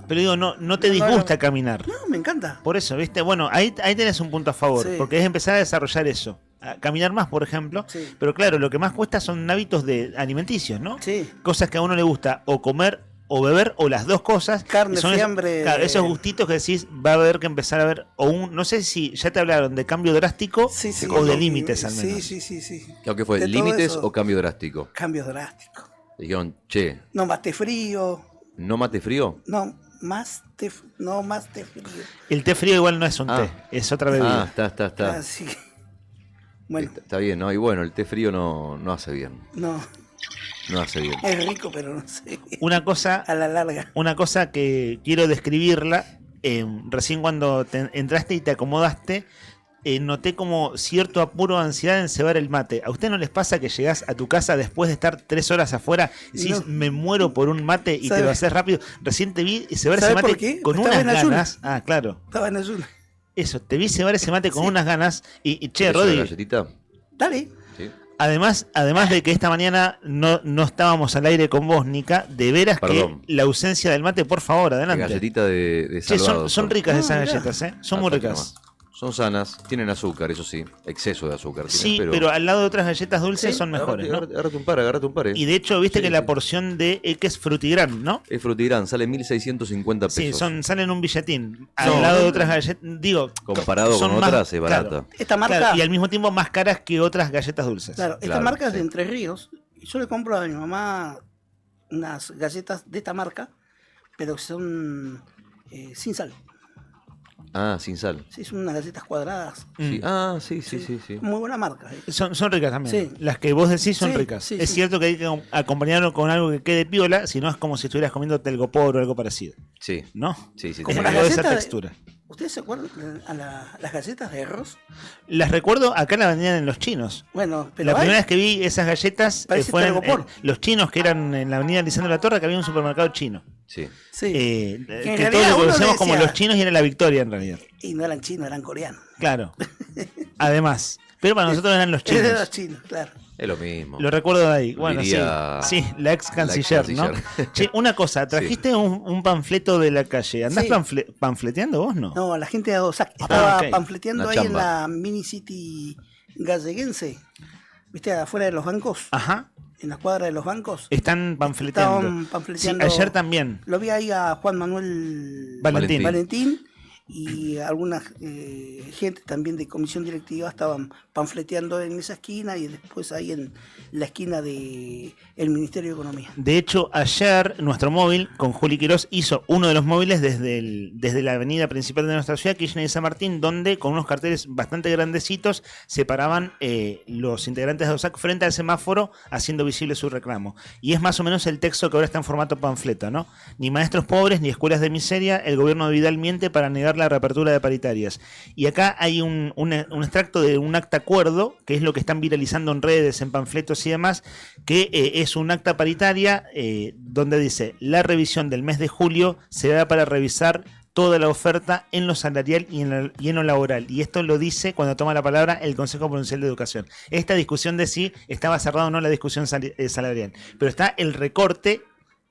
pero digo, no te No, disgusta no. caminar. No, me encanta. Por eso, ¿viste? Bueno, ahí tenés un punto a favor, Sí. porque es empezar a desarrollar eso. A caminar más, por ejemplo. Sí. Pero claro, lo que más cuesta son hábitos de alimenticios, ¿no? Sí. Cosas que a uno le gusta o comer o beber o las dos cosas. Carne, que son fiambre. claro, esos gustitos que decís, va a haber que empezar a ver, no sé si ya te hablaron de cambio drástico Sí, sí. o de límites al menos. Sí. Claro que fue, De todo ¿límites eso. o cambio drástico? Cambios drásticos. Dijeron, che, No más té frío. ¿no mate frío? No más té frío. El té frío igual no es un Ah. té, es otra bebida. Está. Así que. Bueno, Está bien, ¿no? Y bueno, el té frío no hace bien. no. No hace bien. Es rico, pero no sé. Una cosa A la larga. Una cosa que quiero describirla, recién cuando entraste y te acomodaste, noté como cierto apuro o ansiedad en cebar el mate. ¿A usted no les pasa que llegás a tu casa después de estar 3 horas afuera y decís, No. me muero por un mate y te ¿Sabe? lo haces rápido? Recién te vi cebar ese ¿Sabe mate por qué? con Estaba unas en ayuno. ganas. Ah, claro. Estaba en ayuno. Eso, te vi cebar ese mate con Sí. unas ganas y che, ¿Querés una Rodri, galletita? Dale. ¿Sí? Además de que esta mañana no estábamos al aire con vos, Nica, de veras Perdón. que la ausencia del mate, por favor, adelante. Galletita de Sí, Salvador. son ricas esas mirá. galletas, son muy Bastante ricas. nomás. Son sanas, tienen azúcar, eso sí, exceso de azúcar. Sí, tienen, pero al lado de otras galletas dulces Sí, son mejores, ¿no? Agárrate un par. Y de hecho, viste Sí, que la sí. porción de que es frutigrán, ¿no? Es Frutigrán, sale 1.650 pesos. Sí, salen un billetín. Al No, lado de no, otras galletas, digo, Comparado son con más- otras, es barata. claro, Esta marca, claro, y al mismo tiempo más caras que otras galletas dulces. claro, esta Claro, marca es de sí. Entre Ríos. Y yo le compro a mi mamá unas galletas de esta marca, pero que son sin sal. Ah, sin sal. Sí, son unas galletas cuadradas. Sí. Ah, sí. Muy buena marca. Son ricas también. Sí. Las que vos decís son Sí, ricas. sí, Es sí. cierto que hay que acompañarlo con algo que quede piola, si no es como si estuvieras comiendo telgopor o algo parecido, Sí. ¿no? Sí. Como Es las algo de esa galletas de- textura. ¿Ustedes se acuerdan a las galletas de arroz? Las recuerdo, acá las vendían en Los Chinos. Bueno, pero La hay- primera vez que vi esas galletas Parece fue en telgopor. Los Chinos, que eran en la avenida Lisandro de la Torre, que había un supermercado chino. Sí. sí. Que en todos realidad lo uno le conocemos como decía- Los Chinos y era la Victoria en realidad. Y no eran chinos, eran coreanos. Claro. Además. Pero para nosotros eran Los Eran Chinos. los chinos, claro. Es lo mismo. Lo recuerdo de ahí. Bueno, Diría sí, la ex canciller, ¿no? canciller. Che, una cosa, trajiste un panfleto de la calle. ¿Andás Sí. panfleteando vos, no? No, la gente de Adosac estaba ok. panfleteando Una ahí en chamba. la mini city galleguense. ¿Viste? Afuera de los bancos. Ajá. En la cuadra de los bancos. Están panfleteando. Estaban panfleteando. Sí, ayer también. Lo vi ahí a Juan Manuel Valentín. Valentín y alguna gente también de comisión directiva estaban panfleteando en esa esquina y después ahí en la esquina de el Ministerio de Economía. De hecho, ayer nuestro móvil con Juli Quirós hizo uno de los móviles desde la avenida principal de nuestra ciudad, Kirchner y San Martín, donde con unos carteles bastante grandecitos separaban los integrantes de OSAC frente al semáforo haciendo visible su reclamo. Y es más o menos el texto que ahora está en formato panfleto, ¿no? Ni maestros pobres ni escuelas de miseria, el gobierno de Vidal miente para negar la reapertura de paritarias. Y acá hay un extracto de un acta acuerdo, que es lo que están viralizando en redes, en panfletos y demás, que es un acta paritaria donde dice: la revisión del mes de julio se da para revisar toda la oferta en lo salarial y en lo laboral. Y esto lo dice cuando toma la palabra el Consejo Provincial de Educación. Esta discusión de si estaba cerrada o no la discusión salarial. Pero está el recorte.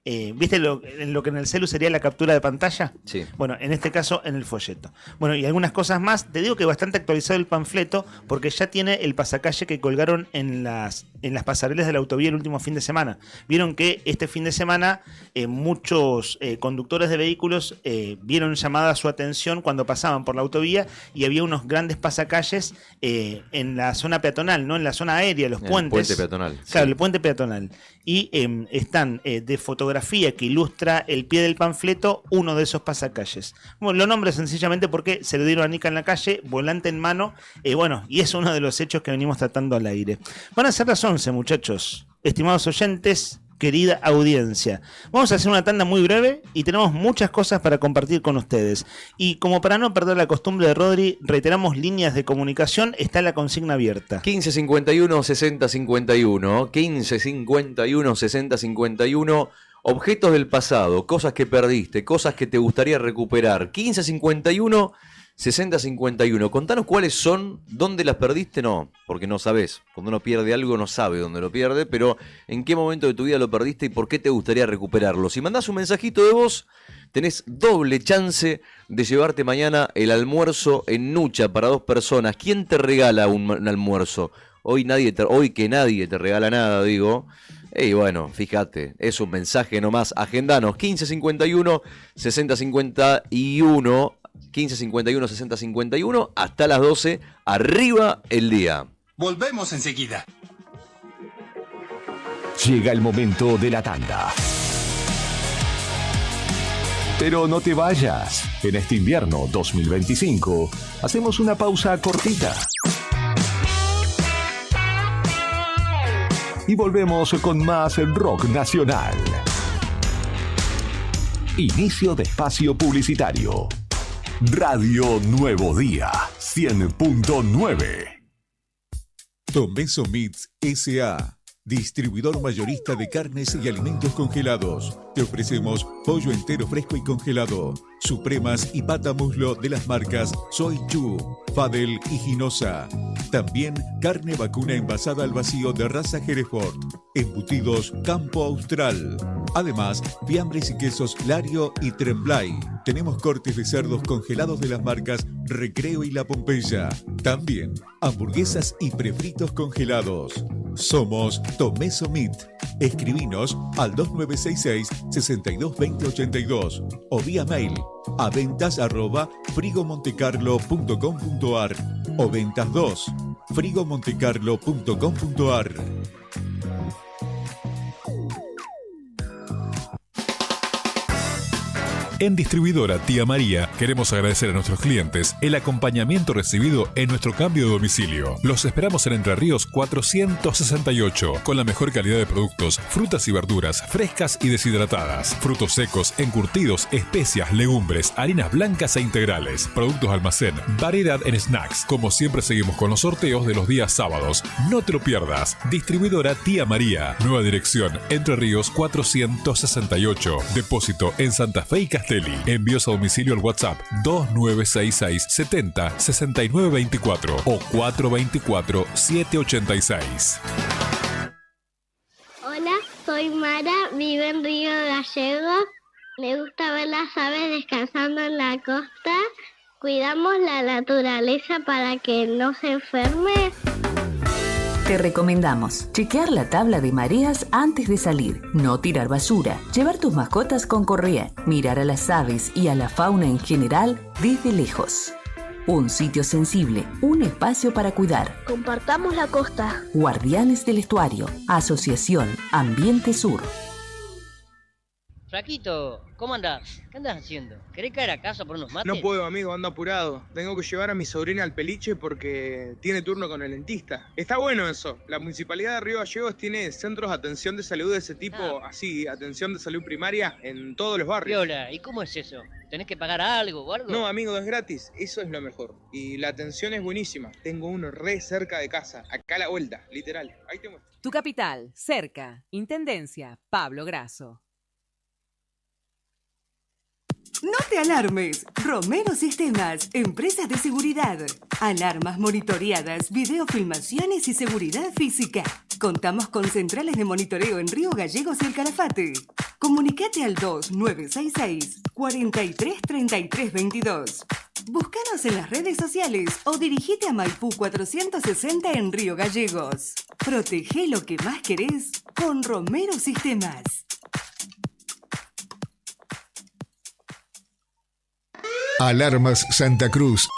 ¿Viste lo que en el celu sería la captura de pantalla? Sí. Bueno, en este caso en el folleto. Bueno, y algunas cosas más. Te digo que bastante actualizado el panfleto porque ya tiene el pasacalle que colgaron en las pasarelas de la autovía el último fin de semana. Vieron que este fin de semana muchos conductores de vehículos vieron llamada su atención cuando pasaban por la autovía y había unos grandes pasacalles en la zona peatonal, ¿no? En la zona aérea, los El puentes. puente peatonal. Claro, Sí. el puente peatonal. Y están de fotografía que ilustra el pie del panfleto uno de esos pasacalles. Bueno, lo nombro sencillamente porque se lo dieron a Nica en la calle, volante en mano, bueno, y es uno de los hechos que venimos tratando al aire. Van a ser las 11, muchachos. Estimados oyentes, querida audiencia. Vamos a hacer una tanda muy breve y tenemos muchas cosas para compartir con ustedes. Y como para no perder la costumbre de Rodri, reiteramos líneas de comunicación, está la consigna abierta. 1551 6051, 1551 6051, objetos del pasado, cosas que perdiste, cosas que te gustaría recuperar. 1551 6051, contanos cuáles son, dónde las perdiste, no, porque no sabés. Cuando uno pierde algo no sabe dónde lo pierde, pero en qué momento de tu vida lo perdiste y por qué te gustaría recuperarlo. Si mandás un mensajito de voz, tenés doble chance de llevarte mañana el almuerzo en Nucha para 2 personas. ¿Quién te regala un almuerzo? Hoy que nadie te regala nada, digo. Y bueno, fíjate, es un mensaje nomás. Agendanos 1551 6051, 1551 6051, hasta las 12, arriba el día. Volvemos enseguida. Llega el momento de la tanda. Pero no te vayas. En este invierno 2025 hacemos una pausa cortita. Y volvemos con más rock nacional. Inicio de espacio publicitario. Radio Nuevo Día 100.9. Tomeso Meats S.A. Distribuidor mayorista de carnes y alimentos congelados. Te ofrecemos pollo entero fresco y congelado, supremas y pata muslo de las marcas Soy Chu, Fadel y Ginosa. También carne vacuna envasada al vacío de raza Hereford. Embutidos Campo Austral. Además, fiambres y quesos Lario y Tremblay. Tenemos cortes de cerdos congelados de las marcas Recreo y La Pompeya. También hamburguesas y prefritos congelados. Somos Tomeso Meat. Escribinos al 2966-622082 o vía mail a ventas@frigomontecarlo.com.ar o ventas 2 frigomontecarlo.com.ar. En Distribuidora Tía María queremos agradecer a nuestros clientes el acompañamiento recibido en nuestro cambio de domicilio. Los esperamos en Entre Ríos 468 con la mejor calidad de productos, frutas y verduras frescas y deshidratadas, frutos secos, encurtidos, especias, legumbres, harinas blancas e integrales, productos almacén, variedad en snacks. Como siempre seguimos con los sorteos de los días sábados. No te lo pierdas. Distribuidora Tía María. Nueva dirección Entre Ríos 468. Depósito en Santa Fe y Castelli. Envíos a domicilio al WhatsApp 2966 70 69 24 o 424 786. Hola, soy Mara, vivo en Río Gallegos. Me gusta ver las aves descansando en la costa. Cuidamos la naturaleza para que no se enferme. Te recomendamos chequear la tabla de mareas antes de salir, no tirar basura, llevar tus mascotas con correa, mirar a las aves y a la fauna en general desde lejos. Un sitio sensible, un espacio para cuidar. Compartamos la costa. Guardianes del Estuario, Asociación Ambiente Sur. Flaquito, ¿cómo andás? ¿Qué andas haciendo? ¿Querés caer a casa por unos mates? No puedo, amigo, ando apurado. Tengo que llevar a mi sobrina al peliche porque tiene turno con el dentista. Está bueno eso. La Municipalidad de Río Gallegos tiene centros de atención de salud de ese tipo, así, atención de salud primaria en todos los barrios. Viola, ¿y cómo es eso? ¿Tenés que pagar algo o algo? No, amigo, es gratis. Eso es lo mejor. Y la atención es buenísima. Tengo uno re cerca de casa, acá a la vuelta, literal. Ahí te muestro. Tu capital, cerca. Intendencia, Pablo Grasso. No te alarmes. Romero Sistemas, empresa de seguridad. Alarmas monitoreadas, videofilmaciones y seguridad física. Contamos con centrales de monitoreo en Río Gallegos y El Calafate. Comunicate al 2966 433322. Búscanos en las redes sociales o dirigite a Maipú 460 en Río Gallegos. Protege lo que más querés con Romero Sistemas. Alarmas Santa Cruz.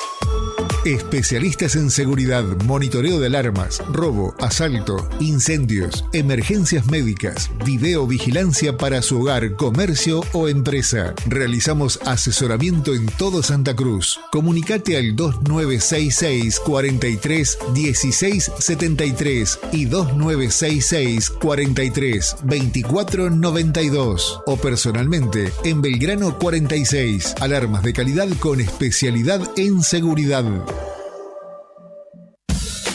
Especialistas en seguridad, monitoreo de alarmas, robo, asalto, incendios, emergencias médicas, videovigilancia para su hogar, comercio o empresa. Realizamos asesoramiento en todo Santa Cruz. Comunicate al 2966 43 16 73 y 2966 43 24 92 o personalmente en Belgrano 46. Alarmas de calidad con especialidad en seguridad.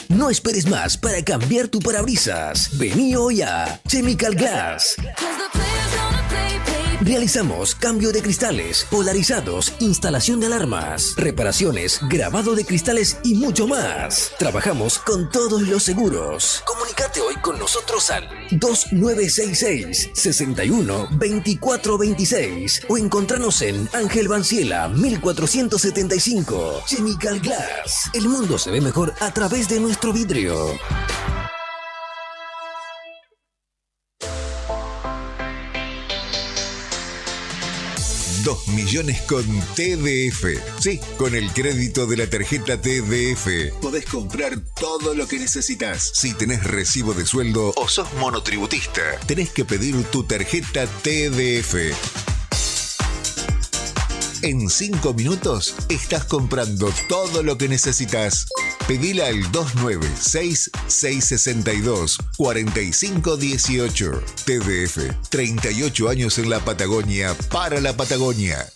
No esperes más para cambiar tu parabrisas. Vení hoy a Chemical Glass. Realizamos cambio de cristales, polarizados, instalación de alarmas, reparaciones, grabado de cristales y mucho más. Trabajamos con todos los seguros. Comunicate hoy con nosotros al 2966 61 24 26 o encontranos en Ángel Banciela 1475. Chemical Glass. El mundo se ve mejor a través de nuestro vidrio. 2 millones con TDF. Sí, con el crédito de la tarjeta TDF podés comprar todo lo que necesitas. Si tenés recibo de sueldo o sos monotributista, tenés que pedir tu tarjeta TDF. En 5 minutos estás comprando todo lo que necesitas. Pedila al 296-662-4518. TDF, 38 años en la Patagonia, para la Patagonia.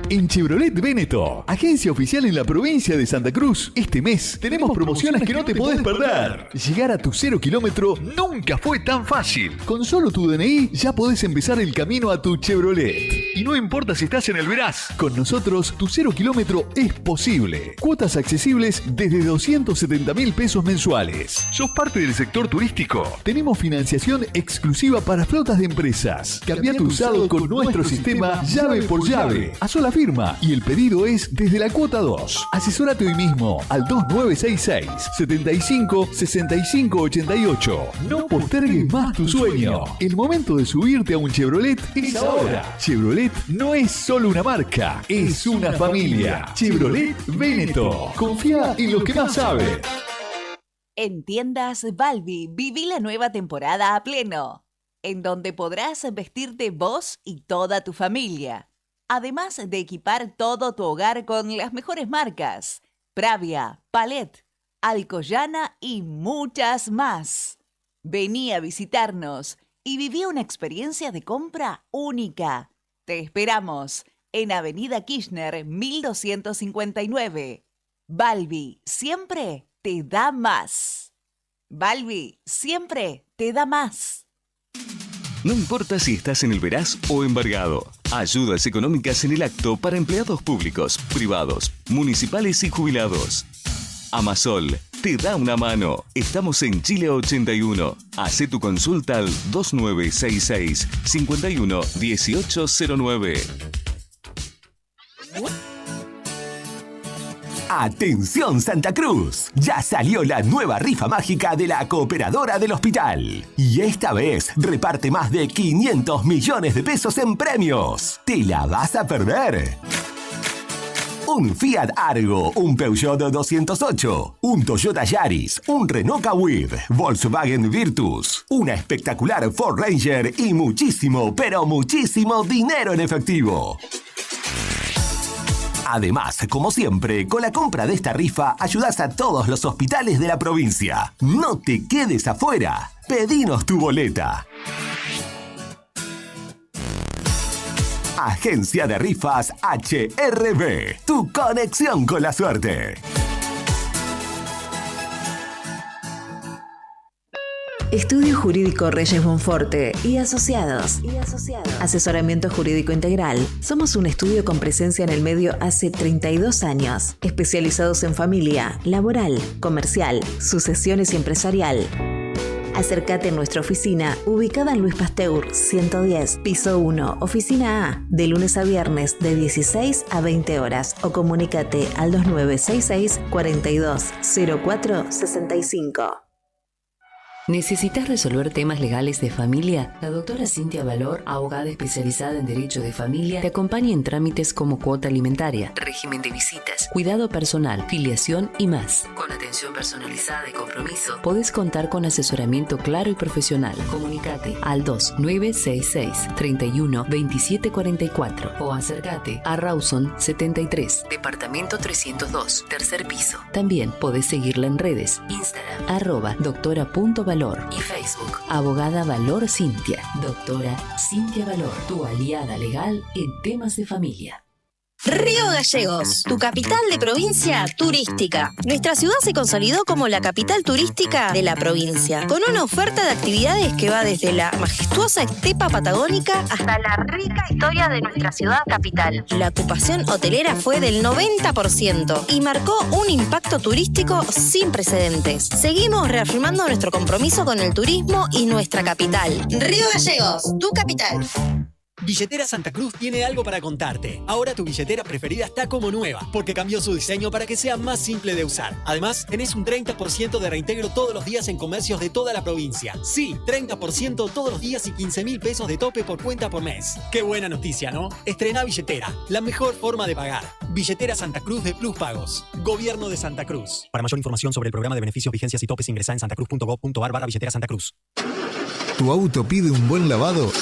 En Chevrolet Véneto, agencia oficial en la provincia de Santa Cruz, este mes tenemos promociones que no te podés perder. Llegar a tu 0 kilómetro nunca fue tan fácil. Con solo tu DNI ya podés empezar el camino a tu Chevrolet. Y no importa si estás en el Veraz, con nosotros tu 0 kilómetro es posible. Cuotas accesibles desde 270.000 pesos mensuales. ¿Sos parte del sector turístico? Tenemos financiación exclusiva para flotas de empresas. Cambia tu usado con nuestro sistema llave por llave. A sola firma y el pedido es desde la cuota 2. Asesórate hoy mismo al 2966 75 65 88. No postergues más tu sueño. El momento de subirte a un Chevrolet es ahora. Chevrolet no es solo una marca, es una familia. Chevrolet Véneto. Confía en lo que más sabe. En Tiendas Balbi, viví la nueva temporada a pleno, en donde podrás vestirte vos y toda tu familia. Además de equipar todo tu hogar con las mejores marcas, Pravia, Palet, Alcoyana y muchas más. Vení a visitarnos y viví una experiencia de compra única. Te esperamos en Avenida Kirchner 1259. Balbi siempre te da más. Balbi siempre te da más. No importa si estás en el Veraz o embargado. Ayudas económicas en el acto para empleados públicos, privados, municipales y jubilados. Amasol te da una mano. Estamos en Chile 81. Hacé tu consulta al 2966 51 1809. ¡Atención Santa Cruz! Ya salió la nueva rifa mágica de la Cooperadora del Hospital. Y esta vez reparte más de 500 millones de pesos en premios. ¿Te la vas a perder? Un Fiat Argo, un Peugeot 208, un Toyota Yaris, un Renault Kwid, Volkswagen Virtus, una espectacular Ford Ranger y muchísimo, pero muchísimo dinero en efectivo. Además, como siempre, con la compra de esta rifa ayudás a todos los hospitales de la provincia. No te quedes afuera. Pedinos tu boleta. Agencia de Rifas HRB. Tu conexión con la suerte. Estudio Jurídico Reyes Bonforte y Asociados. Asesoramiento jurídico integral. Somos un estudio con presencia en el medio hace 32 años. Especializados en familia, laboral, comercial, sucesiones y empresarial. Acércate a nuestra oficina, ubicada en Luis Pasteur 110, piso 1, oficina A, de lunes a viernes de 16 a 20 horas o comunícate al 2966 420465. ¿Necesitas resolver temas legales de familia? La doctora Cintia Valor, abogada especializada en Derecho de Familia, te acompaña en trámites como cuota alimentaria, régimen de visitas, cuidado personal, filiación y más. Con atención personalizada y compromiso, podés contar con asesoramiento claro y profesional. Comunicate al 2966 31 27 44 o acércate a Rawson 73, departamento 302, tercer piso. También podés seguirla en redes, Instagram, @doctora.valor y Facebook, Abogada Valor Cintia. Doctora Cintia Valor, tu aliada legal en temas de familia. Río Gallegos, tu capital de provincia turística. Nuestra ciudad se consolidó como la capital turística de la provincia, con una oferta de actividades que va desde la majestuosa estepa patagónica hasta la rica historia de nuestra ciudad capital. La ocupación hotelera fue del 90% y marcó un impacto turístico sin precedentes. Seguimos reafirmando nuestro compromiso con el turismo y nuestra capital. Río Gallegos, tu capital. Billetera Santa Cruz tiene algo para contarte. Ahora tu billetera preferida está como nueva, porque cambió su diseño para que sea más simple de usar. Además, tenés un 30% de reintegro todos los días en comercios de toda la provincia. Sí, 30% todos los días y 15.000 pesos de tope por cuenta por mes. Qué buena noticia, ¿no? Estrena billetera, la mejor forma de pagar. Billetera Santa Cruz de Plus Pagos. Gobierno de Santa Cruz. Para mayor información sobre el programa de beneficios, vigencias y topes, ingresá en santacruz.gov.ar/billetera Santa Cruz. ¿Tu auto pide un buen lavado?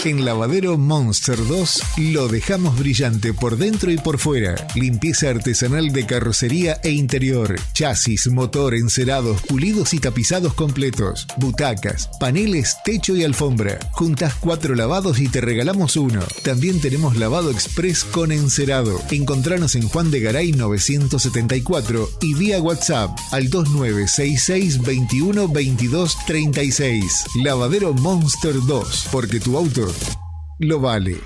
En Lavadero Monster 2 lo dejamos brillante por dentro y por fuera. Limpieza artesanal de carrocería e interior. Chasis, motor, encerados, pulidos y tapizados completos. Butacas, paneles, techo y alfombra. Juntas 4 lavados y te regalamos uno. También tenemos lavado express con encerado. Encontranos en Juan de Garay 974 y vía WhatsApp al 2966 21 22 36. Lavadero Monster 2, porque tu auto lo vale.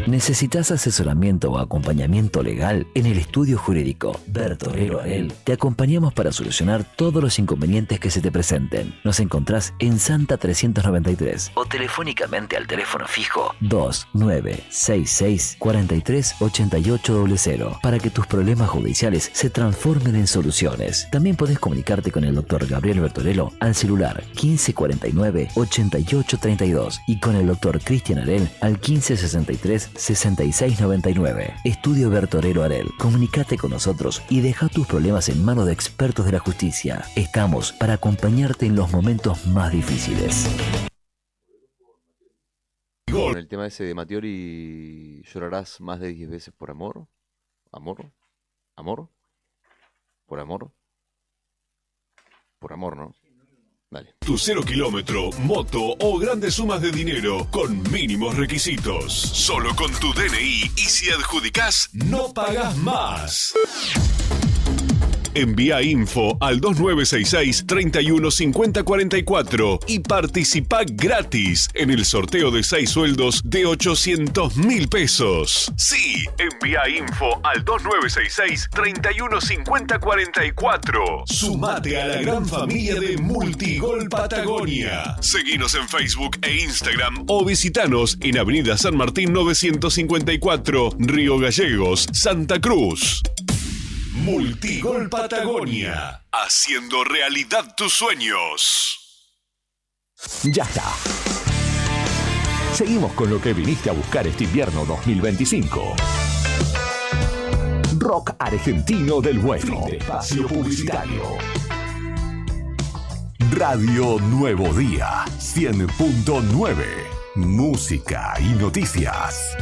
¿Necesitas asesoramiento o acompañamiento legal? En el estudio jurídico Bertorero Arel te acompañamos para solucionar todos los inconvenientes que se te presenten. Nos encontrás en Santa 393 o telefónicamente al teléfono fijo 2966 43 8800 para que tus problemas judiciales se transformen en soluciones. También podés comunicarte con el doctor Gabriel Bertorello al celular 1549 8832 y con el doctor Cristian Arel al 1563 6699. Estudio Bertorero Arel. Comunicate con nosotros y deja tus problemas en manos de expertos de la justicia. Estamos para acompañarte en los momentos más difíciles. Con el tema ese de Mattioli, ¿llorarás más de 10 veces por amor? ¿Amor? ¿Amor? ¿Por amor? Por amor, ¿no? Dale. Tu 0 kilómetro, moto o grandes sumas de dinero con mínimos requisitos. Solo con tu DNI y si adjudicás, no pagas más. Envía info al 2966 315044 y participa gratis en el sorteo de 6 sueldos de 800.000 pesos. Sí, envía info al 2966 315044. Sumate a la gran familia de Multigol Patagonia. Seguinos en Facebook e Instagram o visitanos en Avenida San Martín 954, Río Gallegos, Santa Cruz. Multigol Patagonia, haciendo realidad tus sueños. Ya está. Seguimos con lo que viniste a buscar este invierno 2025. Rock argentino del bueno. Espacio publicitario. Radio Nuevo Día 100.9. Música y noticias.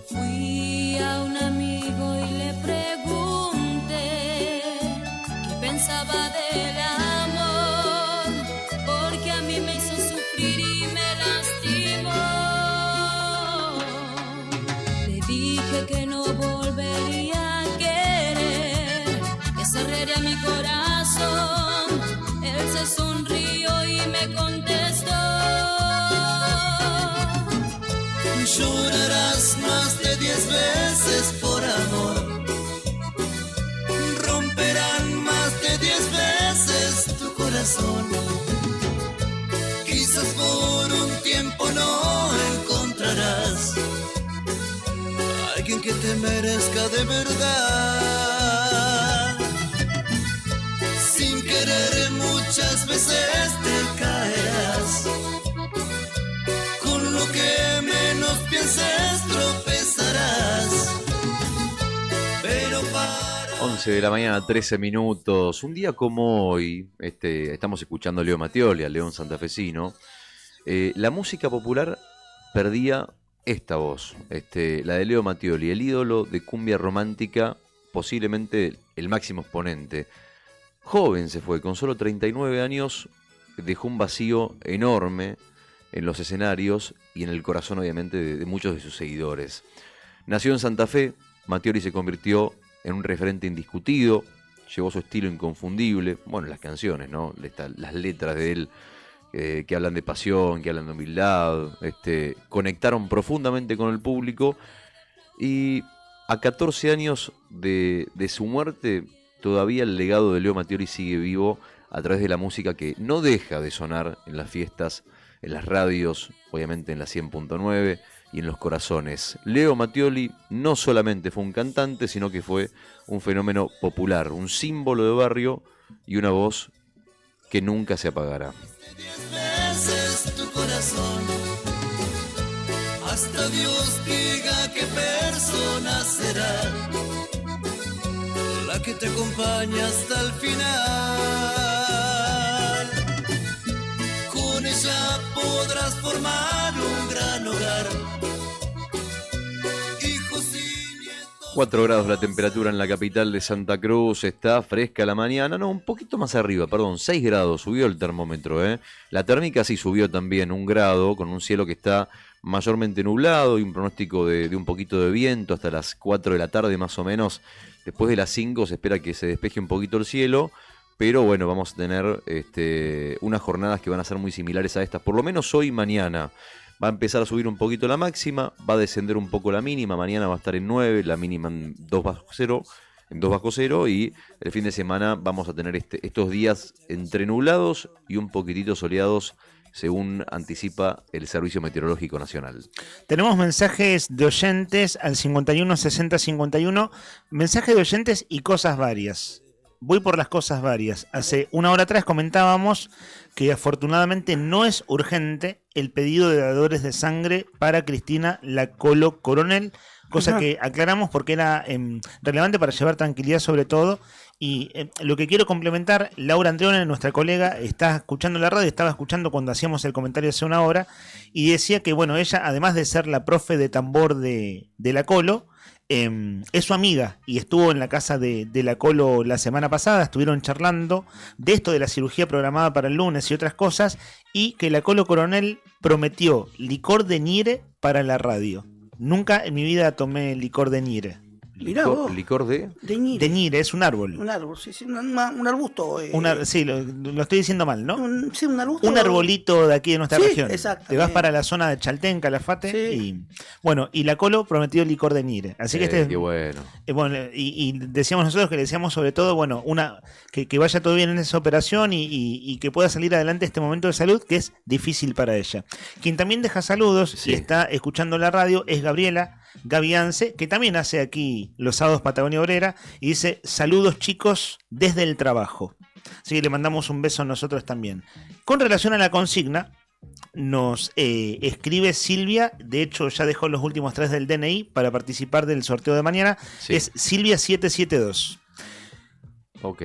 Fui a un amigo y le pregunté qué pensaba del amor, porque a mí me hizo sufrir y me lastimó. Le dije que no volvería a querer, que cerraría mi corazón. Él se sonrió y me contestó: llorarás más de 10 veces por amor, romperán más de 10 veces tu corazón. Quizás por un tiempo no encontrarás a alguien que te merezca de verdad. Sin querer muchas veces te caerás, con lo que menos pienses tropezarás. Pero para 11 de la mañana, 13 minutos. Un día como hoy, estamos escuchando a Leo Mattioli, a León santafesino. La música popular perdía esta voz, la de Leo Mattioli, el ídolo de cumbia romántica, posiblemente el máximo exponente. Joven se fue, con solo 39 años, dejó un vacío enorme en los escenarios y en el corazón, obviamente, de muchos de sus seguidores. Nació en Santa Fe, Mattioli se convirtió en un referente indiscutido, llevó su estilo inconfundible, bueno, las canciones, ¿no? Las letras de él, que hablan de pasión, que hablan de humildad, conectaron profundamente con el público, y a 14 años de su muerte, todavía el legado de Leo Mattioli sigue vivo a través de la música que no deja de sonar en las fiestas, en las radios, obviamente en la 100.9 y en los corazones. Leo Mattioli no solamente fue un cantante, sino que fue un fenómeno popular, un símbolo de barrio y una voz que nunca se apagará. 10 veces tu corazón, hasta Dios diga qué persona será. que te acompaña hasta el final. Con ella podrás formar un gran hogar. 4 grados la temperatura en la capital de Santa Cruz, está fresca la mañana, no, un poquito más arriba, perdón, 6 grados, subió el termómetro, ¿eh? La térmica sí subió también 1 grado, con un cielo que está mayormente nublado y un pronóstico de un poquito de viento hasta las 4 de la tarde más o menos. Después de las 5 se espera que se despeje un poquito el cielo, pero bueno, vamos a tener unas jornadas que van a ser muy similares a estas, por lo menos hoy y mañana. Va a empezar a subir un poquito la máxima, va a descender un poco la mínima, mañana va a estar en 9, la mínima en 2 bajo cero, y el fin de semana vamos a tener estos días entre nublados y un poquitito soleados, según anticipa el Servicio Meteorológico Nacional. Tenemos mensajes de oyentes al 51 60 51, mensajes de oyentes y cosas varias. Voy por las cosas varias. Hace una hora atrás comentábamos que afortunadamente no es urgente el pedido de dadores de sangre para Cristina La Colo Coronel, cosa que aclaramos porque era relevante para llevar tranquilidad sobre todo. Y lo que quiero complementar, Laura Andreone, nuestra colega, está escuchando la radio, estaba escuchando cuando hacíamos el comentario hace una hora, y decía que bueno, ella, además de ser la profe de tambor de La Colo, es su amiga y estuvo en la casa de La Colo la semana pasada, estuvieron charlando de esto de la cirugía programada para el lunes y otras cosas, y que La Colo Coronel prometió licor de Ñire para la radio. Nunca en mi vida tomé licor de Ñire. Mirá vos. ¿Licor de? De Ñire. De Ñire, es un árbol. Un árbol, sí, un arbusto. Sí, lo estoy diciendo mal, ¿no? Sí, un arbusto. Un arbolito de aquí de nuestra región. Exacto. Te vas para la zona de Chaltén, Calafate, y bueno, y La Colo prometió licor de Ñire. Así que qué bueno. Bueno, y decíamos nosotros que le decíamos sobre todo, bueno, que vaya todo bien en esa operación y que pueda salir adelante este momento de salud que es difícil para ella. Quien también deja saludos y está escuchando la radio es Gabriela Gaviance, que también hace aquí los sábados Patagonia Obrera, y dice: saludos chicos desde el trabajo. Así que le mandamos un beso a nosotros también. Con relación a la consigna, nos escribe Silvia, de hecho ya dejó los últimos 3 del DNI para participar del sorteo de mañana, es Silvia 772. Ok.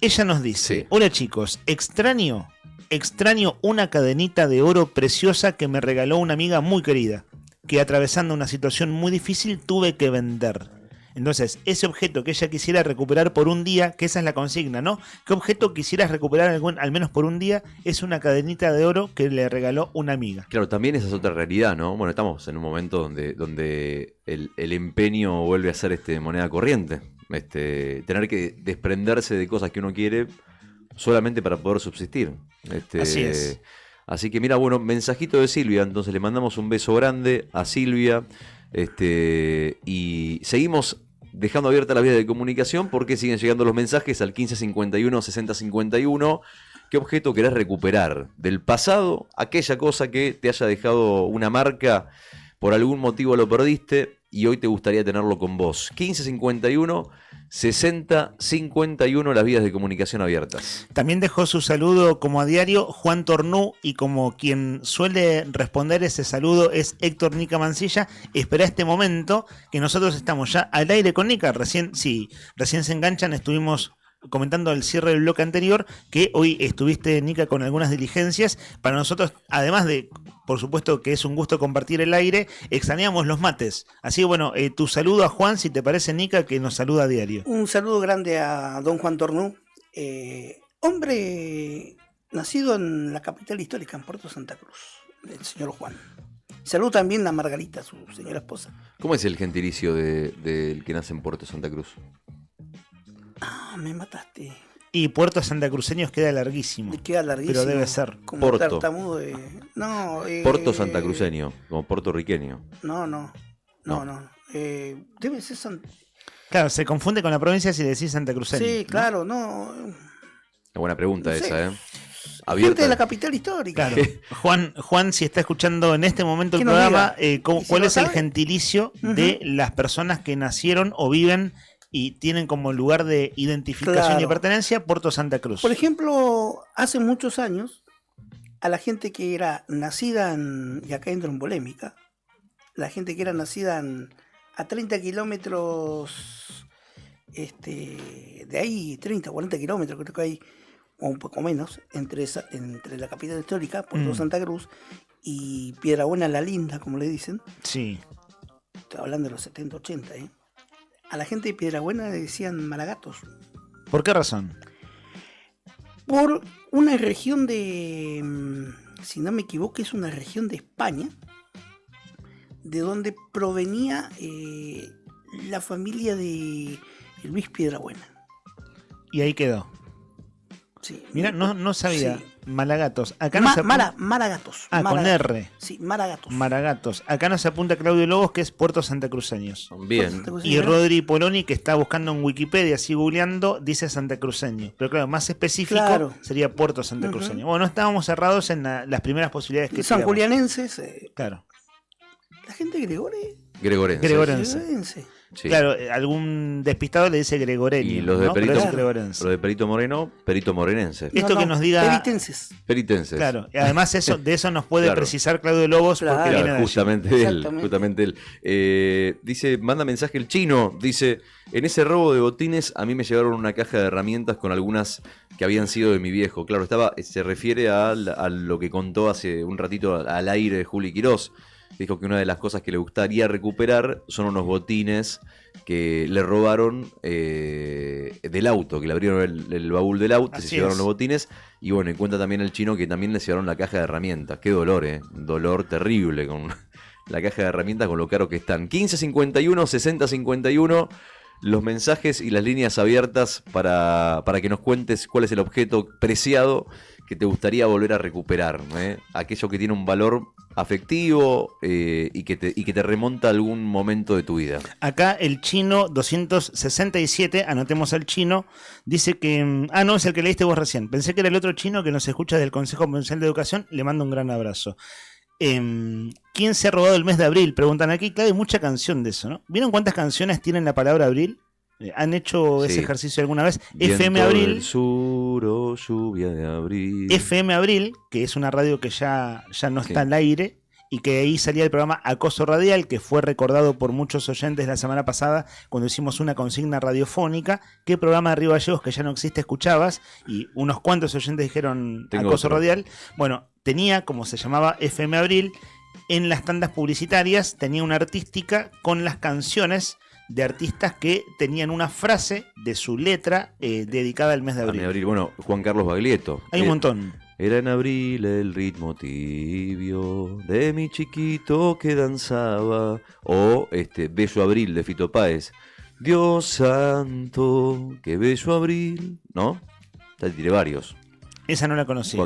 Ella nos dice: hola chicos, extraño una cadenita de oro preciosa que me regaló una amiga muy querida, que atravesando una situación muy difícil tuve que vender. Entonces, ese objeto que ella quisiera recuperar por un día, que esa es la consigna, ¿no? ¿Qué objeto quisieras recuperar al menos por un día? Es una cadenita de oro que le regaló una amiga. Claro, también esa es otra realidad, ¿no? Bueno, estamos en un momento donde el empeño vuelve a ser moneda corriente. Tener que desprenderse de cosas que uno quiere solamente para poder subsistir. Así es. Así que mira, bueno, mensajito de Silvia, entonces le mandamos un beso grande a Silvia, y seguimos dejando abierta la vía de comunicación porque siguen llegando los mensajes al 1551 6051. ¿Qué objeto querés recuperar del pasado? Aquella cosa que te haya dejado una marca, por algún motivo lo perdiste y hoy te gustaría tenerlo con vos. 1551 6051, las vías de comunicación abiertas. También dejó su saludo como a diario Juan Tornú, y como quien suele responder ese saludo es Héctor Nica Mancilla. Espera este momento que nosotros estamos ya al aire con Nica. Recién se enganchan, estuvimos comentando el cierre del bloque anterior, que hoy estuviste, Nica, con algunas diligencias. Para nosotros, además de, por supuesto, que es un gusto compartir el aire, extrañamos los mates. Así que bueno, tu saludo a Juan, si te parece, Nica, que nos saluda a diario. Un saludo grande a don Juan Tornú, hombre nacido en la capital histórica, en Puerto Santa Cruz, el señor Juan. Saludo también a Margarita, su señora esposa. ¿Cómo es el gentilicio del que nace en Puerto Santa Cruz? Me mataste. Y Puerto Santacruceños queda larguísimo. Queda larguísimo. Pero debe ser. Como Porto. Tartamudo Porto santacruceño, como puertorriqueño. No. Debe ser Claro, se confunde con la provincia si decís santacruceño. Sí, claro, no. Una buena pregunta No sé. esa, Abierta. Gente de la capital histórica. Claro. Juan, si está escuchando en este momento el Que nos programa, diga. ¿cuál lo es el sabe? gentilicio de las personas que nacieron o viven y tienen como lugar de identificación y pertenencia Puerto Santa Cruz? Por ejemplo, hace muchos años, a la gente que era nacida y acá entro en polémica, la gente que era nacida a 30 kilómetros De ahí 30, 40 kilómetros, creo que hay, o un poco menos, entre la capital histórica, Puerto Santa Cruz, y Piedrabuena la Linda, como le dicen. Sí. Estoy hablando de los 70, 80, ¿eh? A la gente de Piedrabuena le decían Maragatos. ¿Por qué razón? Por una región de, si no me equivoco, es una región de España, de donde provenía la familia de Luis Piedrabuena. Y ahí quedó. Sí. Mira, no sabía. Sí. Malagatos. Acá no se Maragatos. con R. Sí, Maragatos. Maragatos. Acá nos apunta Claudio Lobos, que es Puerto Santacruceños. Bien. Y Rodri Poloni, que está buscando en Wikipedia, así googleando, dice santacruceño. Pero claro, más específico sería Puerto Santacruceño. Bueno, no estábamos cerrados en las primeras posibilidades que San tiramos. Julianenses. Claro. La gente de Gregorense. Sí. Claro, algún despistado le dice gregoreño. Y los de, ¿no? Perito, Pero es gregorense. los de Perito Moreno, Perito Morenense. Esto que nos diga. Peritenses. Claro, además de eso nos puede precisar Claudio Lobos porque viene de justamente él. Dice, manda mensaje el chino, dice, en ese robo de botines a mí me llevaron una caja de herramientas con algunas que habían sido de mi viejo. Claro, se refiere a lo que contó hace un ratito al aire de Juli Quirós. Dijo que una de las cosas que le gustaría recuperar son unos botines que le robaron del auto, que le abrieron el baúl del auto, se llevaron los botines. Y bueno, y cuenta también el chino que también le llevaron la caja de herramientas. Qué dolor, dolor terrible con la caja de herramientas, con lo caro que están. 1551, 6051, los mensajes y las líneas abiertas para que nos cuentes cuál es el objeto preciado que te gustaría volver a recuperar, aquello que tiene un valor afectivo y que te remonta a algún momento de tu vida. Acá el chino 267, anotemos al chino, dice que... no, es el que leíste vos recién. Pensé que era el otro chino que nos escucha del Consejo Provincial de Educación. Le mando un gran abrazo. ¿Quién se ha robado el mes de abril? Preguntan aquí. Claro, hay mucha canción de eso, ¿no? ¿Vieron cuántas canciones tienen la palabra abril? ¿Han hecho ese ejercicio alguna vez? Viento FM Abril. del sur, oh, lluvia de abril. FM Abril, que es una radio que ya no está al aire, y que ahí salía el programa Acoso Radial, que fue recordado por muchos oyentes la semana pasada cuando hicimos una consigna radiofónica. ¿Qué programa de Río Gallegos que ya no existe escuchabas? Y unos cuantos oyentes dijeron Acoso Radial. Bueno, tenía, como se llamaba FM Abril, en las tandas publicitarias tenía una artística con las canciones de artistas que tenían una frase de su letra dedicada al mes de abril. Bueno, Juan Carlos Baglietto. Hay un montón. Era en abril el ritmo tibio de mi chiquito que danzaba. O Bello Abril de Fito Páez. Dios santo, qué bello abril. ¿No? Ya tiré varios. Esa no la conocía.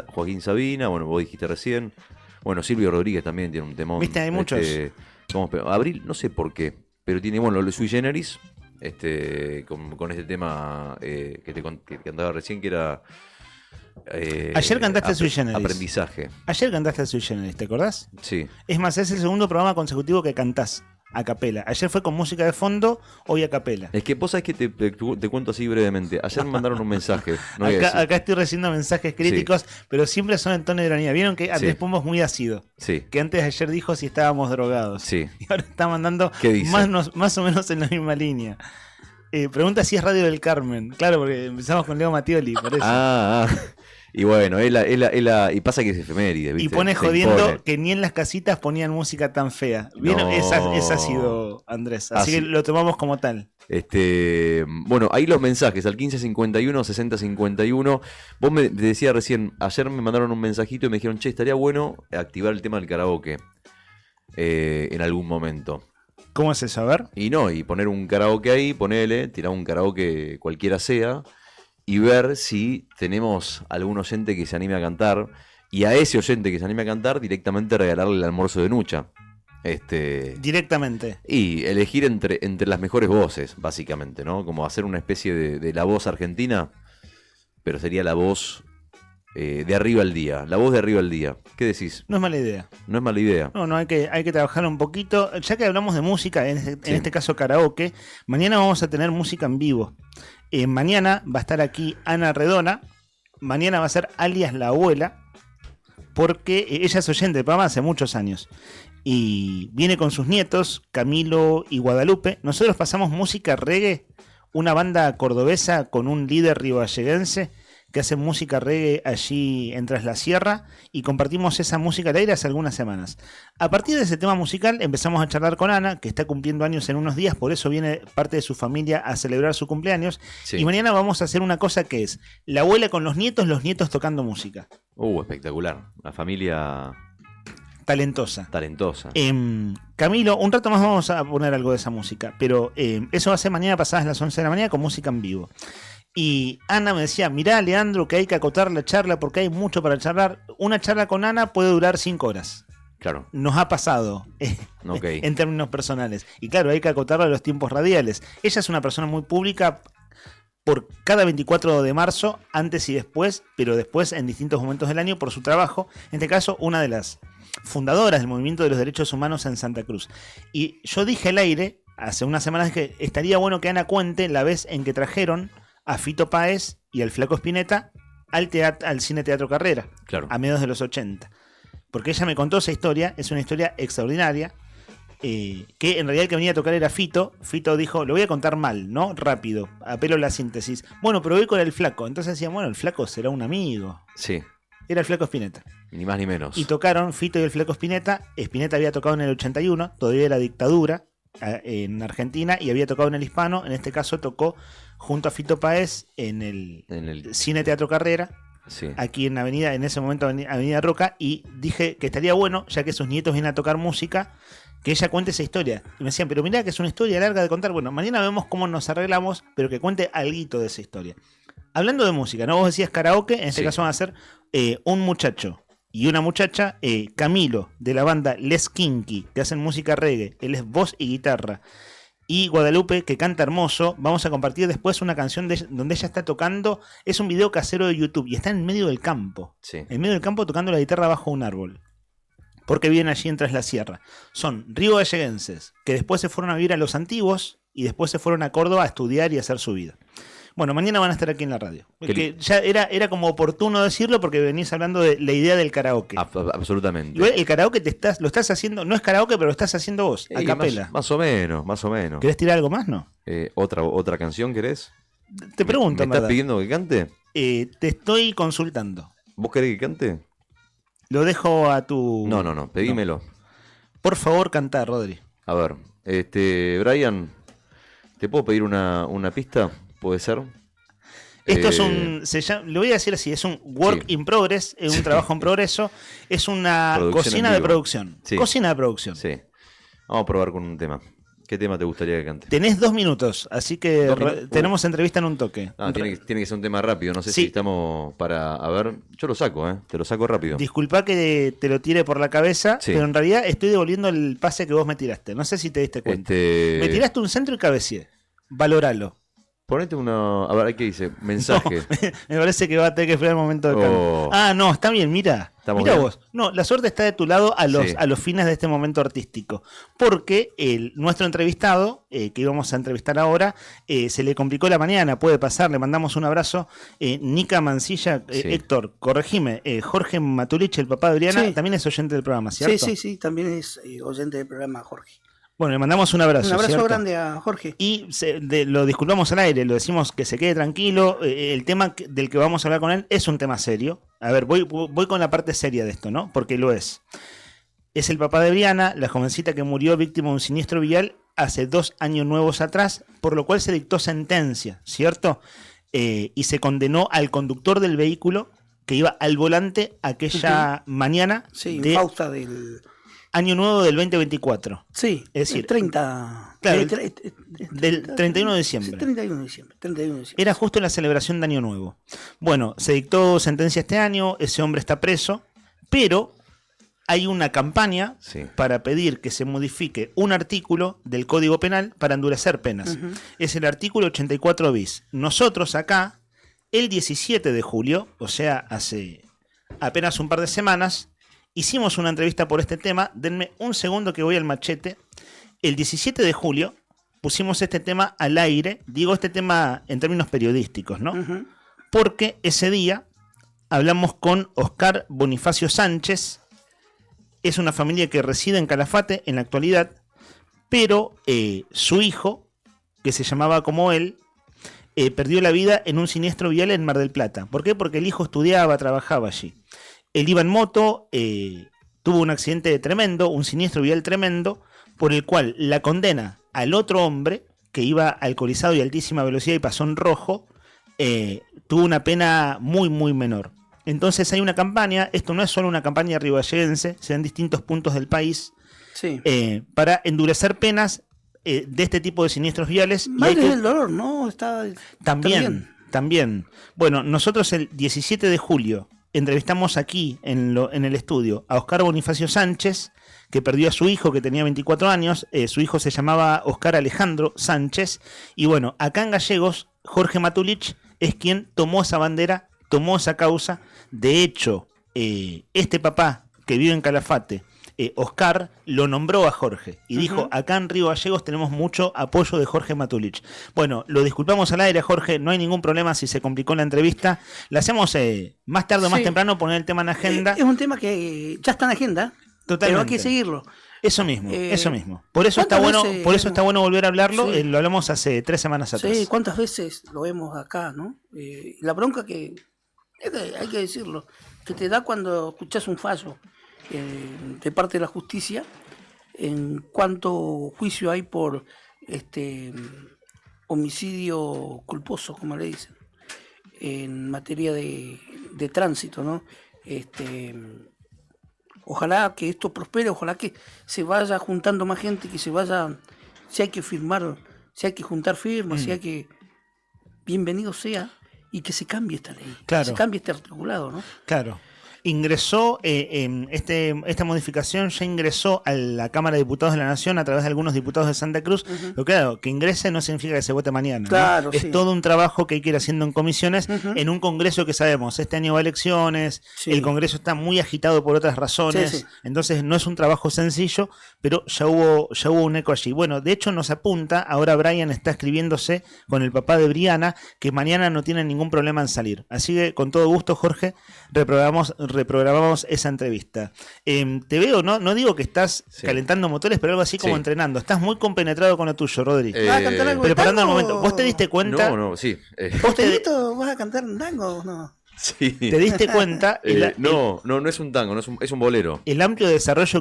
Joaquín Sabina, bueno, vos dijiste recién. Bueno, Silvio Rodríguez también tiene un temón. ¿Viste? Hay muchos. Abril, no sé por qué. Pero tiene, bueno, lo Sui Generis, con este tema que cantaba recién, que era... Ayer cantaste Sui Generis. Aprendizaje. Ayer cantaste Sui Generis, ¿te acordás? Sí. Es más, es el segundo programa consecutivo que cantás a capela. Ayer fue con música de fondo, hoy a capela. Es que vos sabés que te cuento así brevemente. Ayer me mandaron un mensaje. Acá estoy recibiendo mensajes críticos, pero siempre son en tono de ironía. Vieron que antes Pumbo es muy ácido. Sí. Que antes de ayer dijo si estábamos drogados. Sí. Y ahora está mandando ¿Qué más o menos en la misma línea. Pregunta si es Radio del Carmen. Claro, porque empezamos con Leo Mattioli, por eso. Y bueno, y pasa que es efeméride, ¿viste? Y pone jodiendo que ni en las casitas ponían música tan fea. ¿Vieron? No. Es ácido, Andrés. Así que lo tomamos como tal. Bueno, ahí los mensajes, al 1551, 6051. Vos me decías recién, ayer me mandaron un mensajito y me dijeron, che, estaría bueno activar el tema del karaoke en algún momento. ¿Cómo es eso? A ver. Y poner un karaoke ahí, tirar un karaoke cualquiera sea, y ver si tenemos algún oyente que se anime a cantar, y a ese oyente que se anime a cantar directamente regalarle el almuerzo de Nucha. Directamente. Y elegir entre las mejores voces, básicamente, ¿no? Como hacer una especie de la voz argentina, pero sería la voz de arriba al día. La voz de arriba al día. ¿Qué decís? No es mala idea. No es mala idea. No, hay que trabajar un poquito. Ya que hablamos de música, en este caso karaoke, mañana vamos a tener música en vivo. Mañana va a estar aquí Ana Redona. Mañana va a ser alias la abuela, porque ella es oyente del programa hace muchos años. Y viene con sus nietos, Camilo y Guadalupe. Nosotros pasamos música reggae una banda cordobesa con un líder ribayeguense que hace música reggae allí en Tras la Sierra, y compartimos esa música al aire hace algunas semanas. A partir de ese tema musical empezamos a charlar con Ana, que está cumpliendo años en unos días, por eso viene parte de su familia a celebrar su cumpleaños, Sí. y mañana vamos a hacer una cosa que es la abuela con los nietos tocando música. Espectacular. La familia talentosa. Camilo, un rato más vamos a poner algo de esa música, pero eso va a ser mañana pasadas las 11 de la mañana con música en vivo. Y Ana me decía, mirá, Leandro, que hay que acotar la charla porque hay mucho para charlar. Una charla con Ana puede durar 5 horas. Claro. Nos ha pasado Ok. en términos personales. Y claro, hay que acotarlo a los tiempos radiales. Ella es una persona muy pública por cada 24 de marzo, antes y después, pero después en distintos momentos del año por su trabajo. En este caso, una de las fundadoras del movimiento de los derechos humanos en Santa Cruz. Y yo dije al aire, hace unas semanas, que estaría bueno que Ana cuente la vez en que trajeron a Fito Páez y al Flaco Spinetta al Cine Teatro Carrera, Claro. a mediados de los 80. Porque ella me contó esa historia, es una historia extraordinaria, que en realidad el que venía a tocar era Fito. Fito dijo, lo voy a contar mal, ¿no? Rápido, apelo a la síntesis. Bueno, pero voy con el Flaco. Entonces decían, bueno, el Flaco será un amigo. Sí. Era el Flaco Spinetta. Ni más ni menos. Y tocaron Fito y el Flaco Spinetta. Spinetta había tocado en el 81, todavía era dictadura en Argentina, y había tocado en el Hispano. En este caso tocó junto a Fito Páez en el Cine Teatro Carrera, Sí. aquí en Avenida, en ese momento Avenida Roca, y dije que estaría bueno, ya que sus nietos vienen a tocar música, que ella cuente esa historia. Y me decían, pero mirá que es una historia larga de contar. Bueno, mañana vemos cómo nos arreglamos, pero que cuente alguito de esa historia. Hablando de música, ¿no? Vos decías karaoke, en este caso van a ser un muchacho y una muchacha, Camilo, de la banda Les Kinky, que hacen música reggae. Él es voz y guitarra. Y Guadalupe, que canta hermoso. Vamos a compartir después una canción donde ella está tocando. Es un video casero de YouTube y está en medio del campo. Sí. En medio del campo tocando la guitarra bajo un árbol. Porque viven allí en Tras la Sierra. Son ribayeguenses que después se fueron a vivir a Los Antiguos y después se fueron a Córdoba a estudiar y a hacer su vida. Bueno, mañana van a estar aquí en la radio. Que ya era como oportuno decirlo porque venís hablando de la idea del karaoke. Absolutamente. Igual el karaoke lo estás haciendo, no es karaoke, pero lo estás haciendo vos, a capela. Más o menos. ¿Querés tirar algo más, no? ¿Otra canción querés? Te pregunto, ¿Me estás pidiendo que cante? Te estoy consultando. ¿Vos querés que cante? Lo dejo a tu... No, pedímelo. Por favor, cantá, Rodri. A ver, Brian, ¿te puedo pedir una pista? ¿Puede ser? Esto es lo voy a decir así, es un work in progress, es un trabajo en progreso, es una cocina de producción. Sí. Cocina de producción. Sí. Vamos a probar con un tema. ¿Qué tema te gustaría que cante? Tenés 2 minutos, así que tenemos entrevista en un toque. Tiene que ser un tema rápido, no sé Sí. si estamos para... A ver, yo lo saco, te lo saco rápido. Disculpa que te lo tire por la cabeza, Sí. pero en realidad estoy devolviendo el pase que vos me tiraste. No sé si te diste cuenta. Me tiraste un centro y cabeceé. Valoralo. Ponete una... A ver, ¿qué dice? Mensaje. Me parece que va a tener que esperar el momento de cambio. Ah, no, está bien, mira. ¿Estamos Mira bien? vos. No, la suerte está de tu lado a los, Sí. a los fines de este momento artístico. Porque nuestro entrevistado, que íbamos a entrevistar ahora, se le complicó la mañana, puede pasar, le mandamos un abrazo. Nica Mancilla, Sí. Héctor, corregime, Jorge Matulich, el papá de Adriana, Sí. también es oyente del programa, ¿cierto? Sí, también es oyente del programa, Jorge. Bueno, le mandamos un abrazo. Un abrazo ¿cierto? grande a Jorge. Y lo disculpamos al aire, lo decimos que se quede tranquilo. El tema del que vamos a hablar con él es un tema serio. A ver, voy con la parte seria de esto, ¿no? Porque lo es. Es el papá de Briana, la jovencita que murió víctima de un siniestro vial hace 2 años nuevos atrás, por lo cual se dictó sentencia, ¿cierto? Y se condenó al conductor del vehículo que iba al volante aquella mañana Sí, Fausta del... Año Nuevo del 2024. Sí, es decir, 30... Claro, del 31 de diciembre. 31 de diciembre. Era justo la celebración de Año Nuevo. Bueno, se dictó sentencia este año, ese hombre está preso, pero hay una campaña para pedir que se modifique un artículo del Código Penal para endurecer penas. Ujú. Es el artículo 84 bis. Nosotros acá, el 17 de julio, o sea, hace apenas un par de semanas, hicimos una entrevista por este tema. Denme un segundo que voy al machete. El 17 de julio pusimos este tema al aire. Digo este tema en términos periodísticos, ¿no? Porque ese día hablamos con Oscar Bonifacio Sánchez. Es una familia que reside en Calafate en la actualidad, pero su hijo, que se llamaba como él, perdió la vida en un siniestro vial en Mar del Plata. ¿Por qué? Porque el hijo estudiaba, trabajaba allí. Él iba en moto, tuvo un accidente tremendo, un siniestro vial tremendo, por el cual la condena al otro hombre, que iba alcoholizado y a altísima velocidad y pasó en rojo, tuvo una pena muy, muy menor. Entonces hay una campaña, esto no es solo una campaña ribayeguense, se da en distintos puntos del país, Sí. Para endurecer penas de este tipo de siniestros viales. Madres del dolor, ¿no? También. Bueno, nosotros el 17 de julio entrevistamos aquí en el estudio a Oscar Bonifacio Sánchez, que perdió a su hijo que tenía 24 años. Su hijo se llamaba Oscar Alejandro Sánchez. Y bueno, acá en Gallegos, Jorge Matulich es quien tomó esa bandera, tomó esa causa. De hecho, este papá que vive en Calafate, Oscar, lo nombró a Jorge y dijo, acá en Río Gallegos tenemos mucho apoyo de Jorge Matulich. Bueno, lo disculpamos al aire, Jorge, no hay ningún problema si se complicó la entrevista. La hacemos más tarde o más temprano, poner el tema en agenda. Es un tema que ya está en agenda, Totalmente. pero hay que seguirlo. Eso mismo. Por eso está bueno, está bueno volver a hablarlo. Sí. Lo hablamos hace 3 semanas atrás. Sí, ¿cuántas veces lo vemos acá, no? La bronca hay que decirlo, que te da cuando escuchás un fallo de parte de la justicia en cuánto juicio hay por homicidio culposo, como le dicen, en materia de tránsito, ¿no? Ojalá que esto prospere, ojalá que se vaya juntando más gente, que se vaya, si hay que firmar, si hay que juntar firmas, si hay que, bienvenido sea, y que se cambie esta ley, Claro. que se cambie este articulado, ¿no? Claro. Ingresó, esta modificación ya ingresó a la Cámara de Diputados de la Nación a través de algunos diputados de Santa Cruz. Pero claro, que ingrese no significa que se vote mañana, ¿no? Claro, es todo un trabajo que hay que ir haciendo en comisiones, en un Congreso que sabemos, este año va a elecciones, el Congreso está muy agitado por otras razones, entonces no es un trabajo sencillo, pero ya hubo un eco allí. Bueno, de hecho nos apunta, ahora Brian está escribiéndose con el papá de Briana, que mañana no tiene ningún problema en salir. Así que con todo gusto, Jorge, reprogramamos esa entrevista. Te veo, no digo que estás calentando motores, pero algo así como entrenando. Estás muy compenetrado con lo tuyo, Rodri. ¿Vas a cantar algo de Preparando el tango? momento. ¿Vos te diste cuenta? Sí. ¿Postelito vas a cantar un tango o no? Sí. ¿Te diste cuenta? No es un tango, es un bolero. El amplio desarrollo